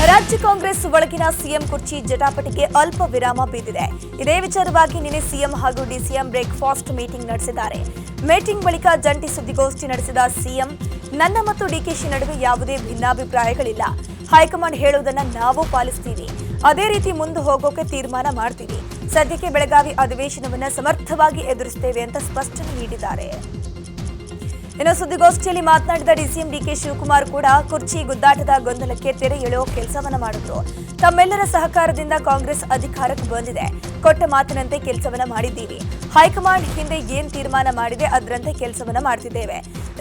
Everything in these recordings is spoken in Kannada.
ರಾಜ್ಯ ಕಾಂಗ್ರೆಸ್ ಒಳಗಿನ ಸಿಎಂ ಕುರ್ಚಿ ಜಟಾಪಟಿಗೆ ಅಲ್ಪ ವಿರಾಮ ಬಿದ್ದಿದೆ. ಇದೇ ವಿಚಾರವಾಗಿ ನಿನ್ನೆ ಸಿಎಂ ಹಾಗೂ ಡಿಸಿಎಂ ಬ್ರೇಕ್ಫಾಸ್ಟ್ ಮೀಟಿಂಗ್ ನಡೆಸಿದ್ದಾರೆ. ಮೀಟಿಂಗ್ ಬಳಿಕ ಜಂಟಿ ಸುದ್ದಿಗೋಷ್ಠಿ ನಡೆಸಿದ ಸಿಎಂ, ನನ್ನ ಮತ್ತು ಡಿಕೆಶಿ ನಡುವೆ ಯಾವುದೇ ಭಿನ್ನಾಭಿಪ್ರಾಯಗಳಿಲ್ಲ. ಹೈಕಮಾಂಡ್ ಹೇಳುವುದನ್ನ ನಾವು ಪಾಲಿಸ್ತೀವಿ. ಅದೇ ರೀತಿ ಮುಂದೆ ಹೋಗೋಕೆ ತೀರ್ಮಾನ ಮಾಡ್ತೀವಿ. ಸದ್ಯಕ್ಕೆ ಬೆಳಗಾವಿ ಅಧಿವೇಶನವನ್ನ ಸಮರ್ಥವಾಗಿ ಎದುರಿಸುತ್ತೇವೆ ಅಂತ ಸ್ಪಷ್ಟನೆ ನೀಡಿದ್ದಾರೆ. ಇನ್ನು ಸುದ್ದಿಗೋಷ್ಠಿಯಲ್ಲಿ ಮಾತನಾಡಿದ ಡಿಸಿಎಂ ಡಿಕೆ ಶಿವಕುಮಾರ್ ಕೂಡ ಕುರ್ಚಿ ಗುದ್ದಾಟದ ಗೊಂದಲಕ್ಕೆ ತೆರೆ ಎಳೆಯುವ ಕೆಲಸವನ್ನ ಮಾಡಿದ್ರು. ತಮ್ಮೆಲ್ಲರ ಸಹಕಾರದಿಂದ ಕಾಂಗ್ರೆಸ್ ಅಧಿಕಾರಕ್ಕೆ ಬಂದಿದೆ. ಕೊಟ್ಟ ಮಾತಿನಂತೆ ಕೆಲಸವನ್ನ ಮಾಡಿದ್ದೀವಿ. ಹೈಕಮಾಂಡ್ ಹಿಂದೆ ಏನ್ ತೀರ್ಮಾನ ಮಾಡಿದೆ ಅದರಂತೆ ಕೆಲಸವನ್ನ ಮಾಡ್ತಿದ್ದೇವೆ.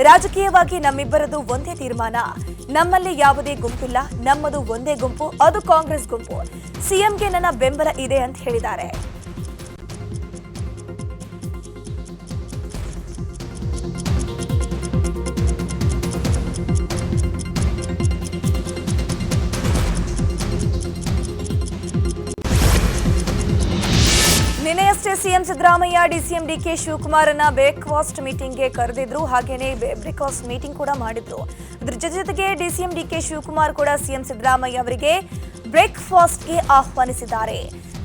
ರಾಜಕೀಯವಾಗಿ ನಮ್ಮಿಬ್ಬರದು ಒಂದೇ ತೀರ್ಮಾನ. ನಮ್ಮಲ್ಲಿ ಯಾವುದೇ ಗುಂಪಿಲ್ಲ. ನಮ್ಮದು ಒಂದೇ ಗುಂಪು, ಅದು ಕಾಂಗ್ರೆಸ್ ಗುಂಪು. ಸಿಎಂಗೆ ನನ್ನ ಬೆಂಬಲ ಇದೆ ಅಂತ ಹೇಳಿದ್ದಾರೆ. ನಿನ್ನೆಯಷ್ಟೇ ಸಿಎಂ ಸಿದ್ದರಾಮಯ್ಯ ಡಿಸಿಎಂ ಡಿಕೆ ಶಿವಕುಮಾರ್ ಅನ್ನ ಬ್ರೇಕ್ಫಾಸ್ಟ್ ಮೀಟಿಂಗ್ಗೆ ಕರೆದಿದ್ರು. ಹಾಗೇನೆ ಬ್ರೇಕ್ಫಾಸ್ಟ್ ಮೀಟಿಂಗ್ ಕೂಡ ಮಾಡಿದ್ರು. ಇದರ ಜೊತೆಗೆ ಡಿಸಿಎಂ ಡಿಕೆ ಶಿವಕುಮಾರ್ ಕೂಡ ಸಿಎಂ ಸಿದ್ದರಾಮಯ್ಯ ಅವರಿಗೆ ಬ್ರೇಕ್ಫಾಸ್ಟ್ಗೆ ಆಹ್ವಾನಿಸಿದ್ದಾರೆ.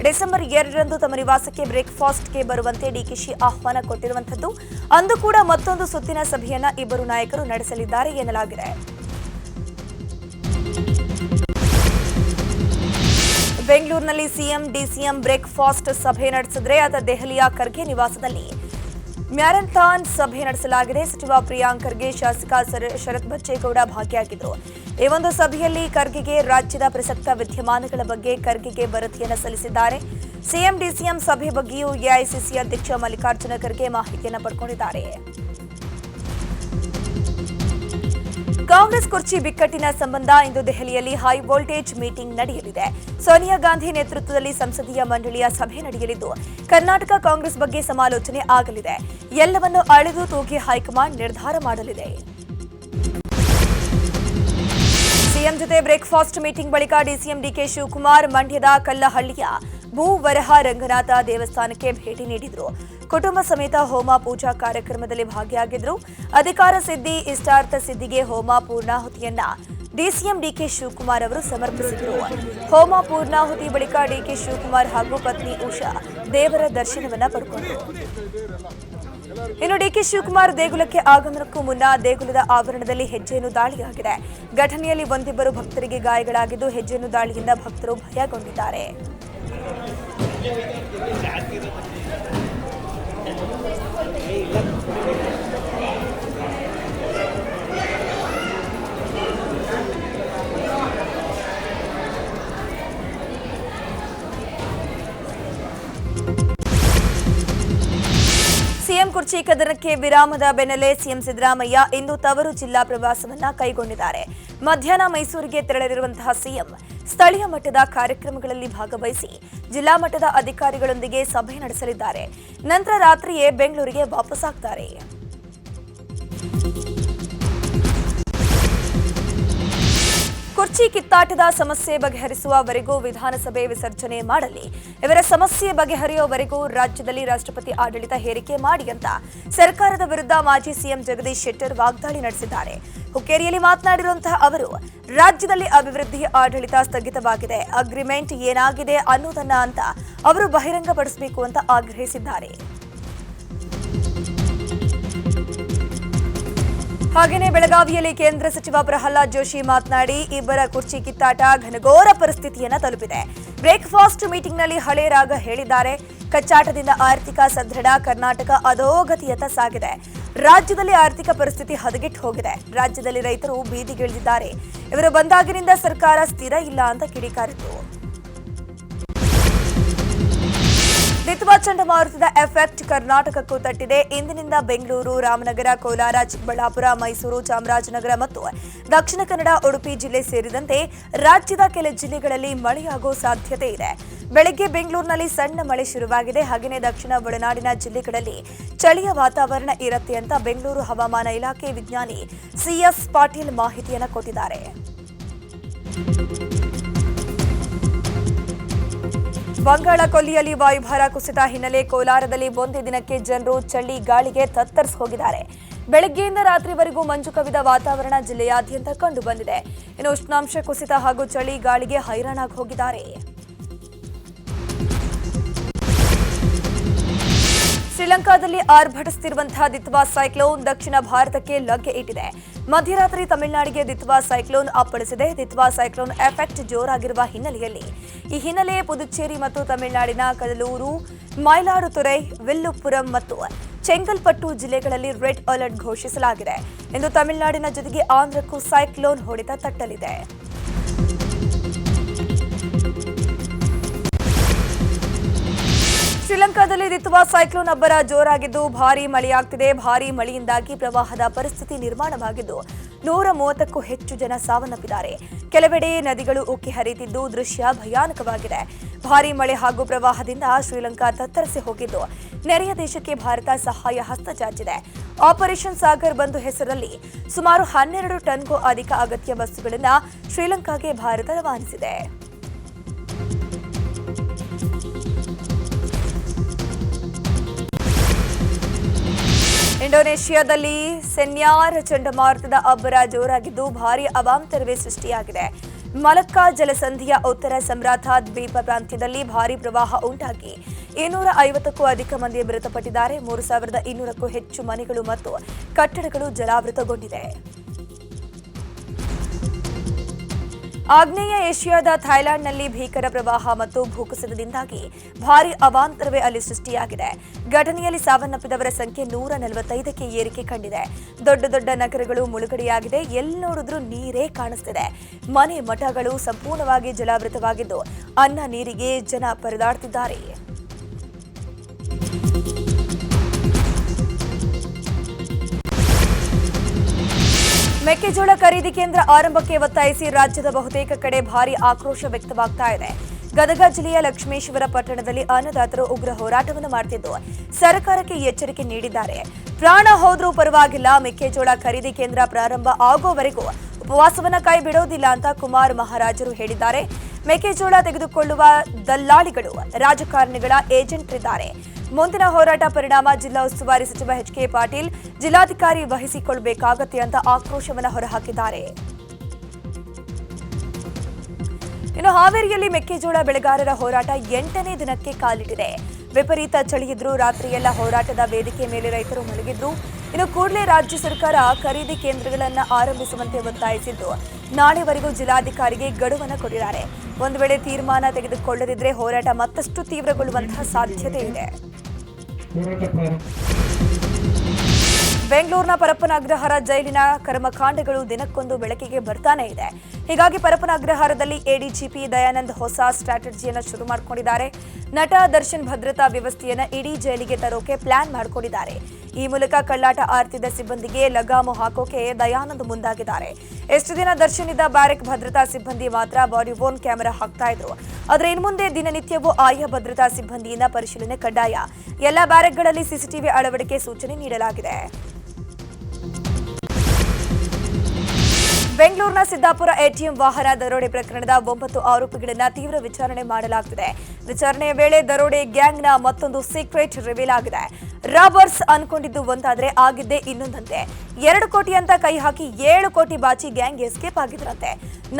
ಡಿಸೆಂಬರ್ 2ರಂದು ತಮ್ಮ ನಿವಾಸಕ್ಕೆ ಬ್ರೇಕ್ಫಾಸ್ಟ್ಗೆ ಬರುವಂತೆ ಡಿಕೆಶಿ ಆಹ್ವಾನ ಕೊಟ್ಟಿರುವಂತದ್ದು. ಅಂದು ಕೂಡ ಮತ್ತೊಂದು ಸುತ್ತಿನ ಸಭೆಯನ್ನ ಇಬ್ಬರು ನಾಯಕರು ನಡೆಸಲಿದ್ದಾರೆ ಎನ್ನಲಾಗಿದೆ. ಬೆಂಗಳೂರಿನಲ್ಲಿ ಸಿಎಂ ಡಿಸಿಎಂ ಬ್ರೇಕ್ಫಾಸ್ಟ್ ಸಭೆ ನಡೆಸಿದ್ರೆ ಅದ ದೆಹಲಿಯ ಖರ್ಗೆ ನಿವಾಸದಲ್ಲಿ ಮ್ಯಾರಥಾನ್ ಸಭೆ ನಡೆಸಲಾಗಿದೆ. ಸಚಿವ ಪ್ರಿಯಾಂಕ್ ಖರ್ಗೆ, ಶಾಸಕ ಶರತ್ ಬಚ್ಚೇಗೌಡ ಭಾಗಿಯಾಗಿದ್ದರು. ಈ ಒಂದು ಸಭೆಯಲ್ಲಿ ಖರ್ಗೆಗೆ ರಾಜ್ಯದ ಪ್ರಸಕ್ತ ವಿದ್ಯಮಾನಗಳ ಬಗ್ಗೆ ಖರ್ಗೆಗೆ ವರದಿಯನ್ನು ಸಲ್ಲಿಸಿದ್ದಾರೆ. ಸಿಎಂ ಡಿಸಿಎಂ ಸಭೆ ಬಗ್ಗೆಯೂ ಎಐಸಿಸಿ ಅಧ್ಯಕ್ಷ ಮಲ್ಲಿಕಾರ್ಜುನ ಖರ್ಗೆ ಮಾಹಿತಿಯನ್ನು ಪಡೆದುಕೊಂಡಿದ್ದಾರೆ. ಕಾಂಗ್ರೆಸ್ ಕುರ್ಚಿ ಬಿಕ್ಕಟ್ಟಿನ ಸಂಬಂಧ ಇಂದು ದೆಹಲಿಯಲ್ಲಿ ಹೈ ವೋಲ್ಟೇಜ್ ಮೀಟಿಂಗ್ ನಡೆಯಲಿದೆ. ಸೋನಿಯಾ ಗಾಂಧಿ ನೇತೃತ್ವದಲ್ಲಿ ಸಂಸದೀಯ ಮಂಡಳಿಯ ಸಭೆ ನಡೆಯಲಿದ್ದು ಕರ್ನಾಟಕ ಕಾಂಗ್ರೆಸ್ ಬಗ್ಗೆ ಸಮಾಲೋಚನೆ ಆಗಲಿದೆ. ಎಲ್ಲವನ್ನು ಅಳೆದು ತೂಗಿ ಹೈಕಮಾಂಡ್ ನಿರ್ಧಾರ ಮಾಡಲಿದೆ. ಸಿಎಂ ಜೊತೆ ಬ್ರೇಕ್ಫಾಸ್ಟ್ ಮೀಟಿಂಗ್ ಬಳಿಕ ಡಿಸಿಎಂ ಡಿಕೆ ಶಿವಕುಮಾರ್ ಮಂಡ್ಯದ ಕಲ್ಲಹಳ್ಳಿಯ ಭೂವರಹ ರಂಗನಾಥ ದೇವಸ್ಥಾನಕ್ಕೆ ಭೇಟಿ ನೀಡಿದರು. ಕುಟುಂಬ ಸಮೇತ ಹೋಮ ಪೂಜಾ ಕಾರ್ಯಕ್ರಮದಲ್ಲಿ ಭಾಗಿಯಾಗಿದ್ದರು. ಅಧಿಕಾರ ಸಿದ್ಧಿ, ಇಷ್ಟಾರ್ಥ ಸಿದ್ಧಿಗೆ ಹೋಮ ಪೂರ್ಣಾಹುತಿಯನ್ನ ಡಿಸಿಎಂ ಡಿಕೆ ಶಿವಕುಮಾರ್ ಅವರು ಸಮರ್ಪಿಸಿದರು. ಹೋಮ ಪೂರ್ಣಾಹುತಿ ಬಳಿಕ ಡಿಕೆ ಶಿವಕುಮಾರ್ ಹಾಗೂ ಪತ್ನಿ ಉಷಾ ದೇವರ ದರ್ಶನವನ್ನ ಪಡೆದುಕೊಂಡರು. ಇನ್ನು ಡಿಕೆ ಶಿವಕುಮಾರ್ ದೇಗುಲಕ್ಕೆ ಆಗಮನಕ್ಕೂ ಮುನ್ನ ದೇಗುಲದ ಆವರಣದಲ್ಲಿ ಹೆಜ್ಜೆಯನ್ನು ದಾಳಿಯಾಗಿದೆ. ಘಟನೆಯಲ್ಲಿ ಒಂದಿಬ್ಬರು ಭಕ್ತರಿಗೆ ಗಾಯಗಳಾಗಿದ್ದು ಹೆಜ್ಜೆಯನ್ನು ದಾಳಿಯಿಂದ ಭಕ್ತರು ಭಯಗೊಂಡಿದ್ದಾರೆ. ಸಿಎಂ ಕುರ್ಚಿ ಕದನಕ್ಕೆ ವಿರಾಮದ ಬೆನ್ನಲ್ಲೇ ಸಿಎಂ ಸಿದ್ದರಾಮಯ್ಯ ಇಂದು ತವರು ಜಿಲ್ಲಾ ಪ್ರವಾಸವನ್ನ ಕೈಗೊಂಡಿದ್ದಾರೆ. ಮಧ್ಯಾಹ್ನ ಮೈಸೂರಿಗೆ ತೆರಳಿರುವಂತಹ ಸಿಎಂ ಸ್ಥಳೀಯ ಮಟ್ಟದ ಕಾರ್ಯಕ್ರಮಗಳಲ್ಲಿ ಭಾಗವಹಿಸಿ ಜಿಲ್ಲಾ ಮಟ್ಟದ ಅಧಿಕಾರಿಗಳೊಂದಿಗೆ ಸಭೆ ನಡೆಸಲಿದ್ದಾರೆ. ನಂತರ ರಾತ್ರಿಯೇ ಬೆಂಗಳೂರಿಗೆ ವಾಪಸ್ಸಾಗ್ತಾರೆ. ಕುರ್ಚಿ ಕಿತ್ತಾಟದ ಸಮಸ್ಯೆ ಬಗೆಹರಿಸುವವರೆಗೂ ವಿಧಾನಸಭೆ ವಿಸರ್ಜನೆ ಮಾಡಲಿ. ಇವರ ಸಮಸ್ಯೆ ಬಗೆಹರಿಯುವವರೆಗೂ ರಾಜ್ಯದಲ್ಲಿ ರಾಷ್ಟ್ರಪತಿ ಆಡಳಿತ ಹೇರಿಕೆ ಮಾಡಿ ಅಂತ ಸರ್ಕಾರದ ವಿರುದ್ಧ ಮಾಜಿ ಸಿಎಂ ಜಗದೀಶ್ ಶೆಟ್ಟರ್ ವಾಗ್ದಾಳಿ ನಡೆಸಿದ್ದಾರೆ. ಹುಕ್ಕೇರಿಯಲ್ಲಿ ಮಾತನಾಡಿರುವಂತಹ ಅವರು, ರಾಜ್ಯದಲ್ಲಿ ಅಭಿವೃದ್ಧಿ ಆಡಳಿತ ಸ್ಥಗಿತವಾಗಿದೆ. ಅಗ್ರಿಮೆಂಟ್ ಏನಾಗಿದೆ ಅನ್ನೋದನ್ನ ಅಂತ ಅವರು ಬಹಿರಂಗಪಡಿಸಬೇಕು ಅಂತ ಆಗ್ರಹಿಸಿದ್ದಾರೆ. ಹಾಗೆಯೇ ಬೆಳಗಾವಿಯಲ್ಲಿ ಕೇಂದ್ರ ಸಚಿವ ಪ್ರಹ್ಲಾದ್ ಜೋಶಿ ಮಾತನಾಡಿ, ಇಬ್ಬರ ಕುರ್ಚಿ ಕಿತ್ತಾಟ ಘನಘೋರ ಪರಿಸ್ಥಿತಿಯನ್ನು ತಲುಪಿದೆ. ಬ್ರೇಕ್ಫಾಸ್ಟ್ ಮೀಟಿಂಗ್ನಲ್ಲಿ ಹಳೆ ರಾಗ ಹೇಳಿದ್ದಾರೆ. ಕಚ್ಚಾಟದಿಂದ ಆರ್ಥಿಕ ಸದೃಢ, ಕರ್ನಾಟಕ ಅಧೋಗತಿಯತ್ತ ಸಾಗಿದೆ. ರಾಜ್ಯದಲ್ಲಿ ಆರ್ಥಿಕ ಪರಿಸ್ಥಿತಿ ಹದಗೆಟ್ಟು ಹೋಗಿದೆ. ರಾಜ್ಯದಲ್ಲಿ ರೈತರು ಬೀದಿಗಿಳಿದಿದ್ದಾರೆ. ಇವರು ಬಂದಾಗಿನಿಂದ ಸರ್ಕಾರ ಸ್ಥಿರ ಇಲ್ಲ ಅಂತ ಕಿಡಿಕಾರಿದರು. ದಿತ್ವಾ ಚಂಡಮಾರುತದ ಎಫೆಕ್ಟ್ ಕರ್ನಾಟಕಕ್ಕೂ ತಟ್ಟಿದೆ. ಇಂದಿನಿಂದ ಬೆಂಗಳೂರು, ರಾಮನಗರ, ಕೋಲಾರ, ಚಿಕ್ಕಬಳ್ಳಾಪುರ, ಮೈಸೂರು, ಚಾಮರಾಜನಗರ ಮತ್ತು ದಕ್ಷಿಣ ಕನ್ನಡ, ಉಡುಪಿ ಜಿಲ್ಲೆ ಸೇರಿದಂತೆ ರಾಜ್ಯದ ಕೆಲ ಜಿಲ್ಲೆಗಳಲ್ಲಿ ಮಳೆಯಾಗುವ ಸಾಧ್ಯತೆ ಇದೆ. ಬೆಳಗ್ಗೆ ಬೆಂಗಳೂರಿನಲ್ಲಿ ಸಣ್ಣ ಮಳೆ ಶುರುವಾಗಿದೆ. ಹಾಗೆಯೇ ದಕ್ಷಿಣ ಒಳನಾಡಿನ ಜಿಲ್ಲೆಗಳಲ್ಲಿ ಚಳಿಯ ವಾತಾವರಣ ಇರುತ್ತೆ ಅಂತ ಬೆಂಗಳೂರು ಹವಾಮಾನ ಇಲಾಖೆ ವಿಜ್ಞಾನಿ ಸಿಎಸ್ ಪಾಟೀಲ್ ಮಾಹಿತಿಯನ್ನು ಕೊಟ್ಟಿದ್ದಾರೆ. ಬಂಗಾಳ ಕೊಲ್ಲಿಯಲ್ಲಿ ವಾಯುಭಾರ ಕುಸಿತ ಹಿನ್ನೆಲೆ ಕೋಲಾರದಲ್ಲಿ ಒಂದೇ ದಿನಕ್ಕೆ ಜನರು ಚಳಿ ಗಾಳಿಗೆ ತತ್ತರಿಸಿ ಹೋಗಿದ್ದಾರೆ. ಬೆಳಗ್ಗೆಯಿಂದ ರಾತ್ರಿವರೆಗೂ ಮಂಜು ಕವಿದ ವಾತಾವರಣ ಜಿಲ್ಲೆಯಾದ್ಯಂತ ಕಂಡುಬಂದಿದೆ. ಇನ್ನು ಉಷ್ಣಾಂಶ ಕುಸಿತ ಹಾಗೂ ಚಳಿ ಗಾಳಿಗೆ ಹೈರಾಣಾಗಿ ಹೋಗಿದ್ದಾರೆ. ಶ್ರೀಲಂಕಾದಲ್ಲಿ ಆರ್ಭಟಿಸುತ್ತಿರುವಂತಹ ದಿತ್ವಾ ಸೈಕ್ಲೋನ್ ದಕ್ಷಿಣ ಭಾರತಕ್ಕೆ ಲಗ್ಗೆ ಇಟ್ಟಿದೆ. ಮಧ್ಯರಾತ್ರಿ ತಮಿಳುನಾಡಿಗೆ ದಿತ್ವಾ ಸೈಕ್ಲೋನ್ ಅಪ್ಪಳಿಸಿದೆ. ದಿತ್ವಾ ಸೈಕ್ಲೋನ್ ಎಫೆಕ್ಟ್ ಜೋರಾಗಿರುವ ಈ ಹಿನ್ನೆಲೆ ಪುದುಚೇರಿ ಮತ್ತು ತಮಿಳುನಾಡಿನ ಕಡಲೂರು, ಮೈಲಾಡುತುರೈ, ವಿಲ್ಲುಪುರಂ ಮತ್ತು ಚೆಂಗಲ್ಪಟ್ಟು ಜಿಲ್ಲೆಗಳಲ್ಲಿ ರೆಡ್ ಅಲರ್ಟ್ ಘೋಷಿಸಲಾಗಿದೆ. ಇಂದು ತಮಿಳುನಾಡಿನ ಜೊತೆಗೆ ಆಂಧ್ರಕ್ಕೂ ಸೈಕ್ಲೋನ್ ಹೊಡೆತ ತಟ್ಟಲಿದೆ. ಶ್ರೀಲಂಕಾದಲ್ಲಿ ದಿತ್ವಾ ಸೈಕ್ಲೋನ್ ಅಬ್ಬರ ಜೋರಾಗಿದ್ದು ಭಾರೀ ಮಳೆಯಾಗ್ತಿದೆ. ಭಾರೀ ಮಳೆಯಿಂದಾಗಿ ಪ್ರವಾಹದ ಪರಿಸ್ಥಿತಿ ನಿರ್ಮಾಣವಾಗಿದ್ದು 130ಕ್ಕೂ ಹೆಚ್ಚು ಜನ ಸಾವನ್ನಪ್ಪಿದ್ದಾರೆ. ಕೆಲವೆಡೆ ನದಿಗಳು ಉಕ್ಕಿ ಹರಿಯುತ್ತಿದ್ದು ದೃಶ್ಯ ಭಯಾನಕವಾಗಿದೆ. ಭಾರೀ ಮಳೆ ಹಾಗೂ ಪ್ರವಾಹದಿಂದ ಶ್ರೀಲಂಕಾ ತತ್ತರಿಸಿ ಹೋಗಿದ್ದು ನೆರೆಯ ದೇಶಕ್ಕೆ ಭಾರತ ಸಹಾಯ ಹಸ್ತ ಚಾಚಿದೆ. ಆಪರೇಷನ್ ಸಾಗರ್ ಬಂಧು ಹೆಸರಲ್ಲಿ ಸುಮಾರು 12 ಟನ್ಗೂ ಅಧಿಕ ಅಗತ್ಯ ವಸ್ತುಗಳನ್ನು ಶ್ರೀಲಂಕಾಗೆ ಭಾರತ ರವಾನಿಸಿದೆ. ಇಂಡೋನೇಷ್ಯಾದಲ್ಲಿ ಸೆನ್ಯಾರ್ ಚಂಡಮಾರುತದ ಅಬ್ಬರ ಜೋರಾಗಿದ್ದು ಭಾರೀ ಅವಾಂತರವೇ ಸೃಷ್ಟಿಯಾಗಿದೆ. ಮಲಕ್ಕಾ ಜಲಸಂಧಿಯ ಉತ್ತರ ಸಮರಾಥ ದ್ವೀಪ ಪ್ರಾಂತ್ಯದಲ್ಲಿ ಭಾರೀ ಪ್ರವಾಹ ಉಂಟಾಗಿ 250ಕ್ಕೂ ಅಧಿಕ ಮಂದಿ ಮೃತಪಟ್ಟಿದ್ದಾರೆ. 3200ಕ್ಕೂ ಹೆಚ್ಚು ಮನೆಗಳು ಮತ್ತು ಕಟ್ಟಡಗಳು ಜಲಾವೃತಗೊಂಡಿದೆ. ಆಗ್ನೇಯ ಏಷ್ಯಾದ ಥೈಲ್ಯಾಂಡ್ನಲ್ಲಿ ಭೀಕರ ಪ್ರವಾಹ ಮತ್ತು ಭೂಕುಸಿತದಿಂದಾಗಿ ಭಾರೀ ಅವಾಂತರವೇ ಅಲ್ಲಿ ಸೃಷ್ಟಿಯಾಗಿದೆ. ಘಟನೆಯಲ್ಲಿ ಸಾವನ್ನಪ್ಪಿದವರ ಸಂಖ್ಯೆ 145ಕ್ಕೆ ಏರಿಕೆ ಕಂಡಿದೆ. ದೊಡ್ಡ ದೊಡ್ಡ ನಗರಗಳು ಮುಳುಗಡೆಯಾಗಿದೆ. ಎಲ್ಲಿ ನೋಡಿದ್ರೂ ನೀರೇ ಕಾಣಿಸ್ತಿದೆ. ಮನೆ ಮಠಗಳು ಸಂಪೂರ್ಣವಾಗಿ ಜಲಾವೃತವಾಗಿದ್ದು ಅನ್ನ ನೀರಿಗೆ ಜನ ಪರದಾಡ್ತಿದ್ದಾರೆ. ಮೆಕ್ಕೆಜೋಳ ಖರೀದಿ ಕೇಂದ್ರ ಆರಂಭಕ್ಕೆ ಒತ್ತಾಯಿಸಿ ರಾಜ್ಯದ ಬಹುತೇಕ ಕಡೆ ಭಾರೀ ಆಕ್ರೋಶ ವ್ಯಕ್ತವಾಗ್ತಾ ಇದೆ. ಗದಗ ಜಿಲ್ಲೆಯ ಲಕ್ಷ್ಮೇಶ್ವರ ಪಟ್ಟಣದಲ್ಲಿ ಅನ್ನದಾತರು ಉಗ್ರ ಹೋರಾಟವನ್ನು ಮಾಡುತ್ತಿದ್ದು ಸರ್ಕಾರಕ್ಕೆ ಎಚ್ಚರಿಕೆ ನೀಡಿದ್ದಾರೆ. ಪ್ರಾಣ ಹೋದ್ರೂ ಪರವಾಗಿಲ್ಲ, ಮೆಕ್ಕೆಜೋಳ ಖರೀದಿ ಕೇಂದ್ರ ಪ್ರಾರಂಭ ಆಗೋವರೆಗೂ ಉಪವಾಸವನ್ನ ಕೈ ಬಿಡೋದಿಲ್ಲ ಅಂತ ಕುಮಾರ್ ಮಹಾರಾಜರು ಹೇಳಿದ್ದಾರೆ. ಮೆಕ್ಕೆಜೋಳ ತೆಗೆದುಕೊಳ್ಳುವ ದಲ್ಲಾಳಿಗಳು ರಾಜಕಾರಣಿಗಳ ಏಜೆಂಟ್ ಇದ್ದಾರೆ. ಮುಂದಿನ ಹೋರಾಟ ಪರಿಣಾಮ ಜಿಲ್ಲಾ ಉಸ್ತುವಾರಿ ಸಚಿವ ಎಚ್.ಕೆ. ಪಾಟೀಲ್ ಜಿಲ್ಲಾಧಿಕಾರಿ ವಹಿಸಿಕೊಳ್ಳಬೇಕಾಗತ್ತೆ ಅಂತ ಆಕ್ರೋಶವನ್ನು ಹೊರಹಾಕಿದ್ದಾರೆ. ಇನ್ನು ಹಾವೇರಿಯಲ್ಲಿ ಮೆಕ್ಕೆಜೋಳ ಬೆಳೆಗಾರರ ಹೋರಾಟ 8ನೇ ದಿನಕ್ಕೆ ಕಾಲಿಟ್ಟಿದೆ. ವಿಪರೀತ ಚಳಿಯಿದ್ರೂ ರಾತ್ರಿಯೆಲ್ಲ ಹೋರಾಟದ ವೇದಿಕೆ ಮೇಲೆ ರೈತರು ಮಲಗಿದ್ರು. ಇನ್ನು ಕೂಡಲೇ ರಾಜ್ಯ ಸರ್ಕಾರ ಖರೀದಿ ಕೇಂದ್ರಗಳನ್ನು ಆರಂಭಿಸುವಂತೆ ಒತ್ತಾಯಿಸಿದ್ದು ನಾಳೆವರೆಗೂ ಜಿಲ್ಲಾಧಿಕಾರಿಗೆ ಗಡುವನ್ನು ಕೊಟ್ಟಿದ್ದಾರೆ. ಒಂದು ವೇಳೆ ತೀರ್ಮಾನ ತೆಗೆದುಕೊಳ್ಳದಿದ್ದರೆ ಹೋರಾಟ ಮತ್ತಷ್ಟು ತೀವ್ರಗೊಳ್ಳುವಂತಹ ಸಾಧ್ಯತೆ ಇದೆ. ಬೆಂಗಳೂರಿನ ಪರಪ್ಪನ ಅಗ್ರಹಾರ ಜೈಲಿನ ಕರ್ಮಕಾಂಡಗಳು ದಿನಕ್ಕೊಂದು ಬೆಳಕಿಗೆ ಬರ್ತಾನೆ ಇದೆ. ಹೀಗಾಗಿ ಪರಪ್ಪನ ಅಗ್ರಹಾರದಲ್ಲಿ ಎಡಿಜಿಪಿ ದಯಾನಂದ್ ಹೊಸ ಸ್ಟ್ರಾಟಜಿಯನ್ನು ಶುರು ಮಾಡಿಕೊಂಡಿದ್ದಾರೆ. ನಟ ದರ್ಶನ್ ಭದ್ರತಾ ವ್ಯವಸ್ಥೆಯನ್ನು ಇಡೀ ಜೈಲಿಗೆ ತರೋಕೆ ಪ್ಲಾನ್ ಮಾಡಿಕೊಂಡಿದ್ದಾರೆ. ಈ ಮೂಲಕ ಕಳ್ಳಾಟ ಆರ್ತಿದ್ದ ಸಿಬ್ಬಂದಿಗೆ ಲಗಾಮು ಹಾಕೋಕೆ ದಯಾನಂದ್ ಮುಂದಾಗಿದ್ದಾರೆ. ಎಷ್ಟು ದಿನ ದರ್ಶನ್ ಇದ್ದ ಬ್ಯಾರೆಕ್ ಭದ್ರತಾ ಸಿಬ್ಬಂದಿ ಮಾತ್ರ ಬಾಡಿ ವೋರ್ನ್ ಕ್ಯಾಮೆರಾ ಹಾಕ್ತಾ ಇದ್ರು. ಆದರೆ ಇನ್ಮುಂದೆ ದಿನನಿತ್ಯವೂ ಆಯಾ ಭದ್ರತಾ ಸಿಬ್ಬಂದಿಯಿಂದ ಪರಿಶೀಲನೆ ಕಡ್ಡಾಯ. ಎಲ್ಲ ಬ್ಯಾರೆಕ್ಗಳಲ್ಲಿ ಸಿಸಿಟಿವಿ ಅಳವಡಿಕೆ ಸೂಚನೆ ನೀಡಲಾಗಿದೆ. ಬೆಂಗಳೂರಿನ ಸಿದ್ದಾಪುರ ಎಟಿಎಂ ವಾಹನ ದರೋಡೆ ಪ್ರಕರಣದ 9 ಆರೋಪಿಗಳನ್ನು ತೀವ್ರ ವಿಚಾರಣೆ ಮಾಡಲಾಗುತ್ತಿದೆ. ವಿಚಾರಣೆಯ ವೇಳೆ ದರೋಡೆ ಗ್ಯಾಂಗ್ನ ಮತ್ತೊಂದು ಸೀಕ್ರೆಟ್ ರಿವೀಲ್ ಆಗಿದೆ. ರಾಬರ್ಸ್ ಅನ್ಕೊಂಡಿದ್ದು ಒಂದಾದ್ರೆ ಆಗಿದ್ದೇ ಇನ್ನೊಂದಂತೆ. 2 ಕೋಟಿ ಅಂತ ಕೈ ಹಾಕಿ 7 ಕೋಟಿ ಬಾಚಿ ಗ್ಯಾಂಗ್ ಎಸ್ಕೇಪ್ ಆಗಿದ್ರಂತೆ.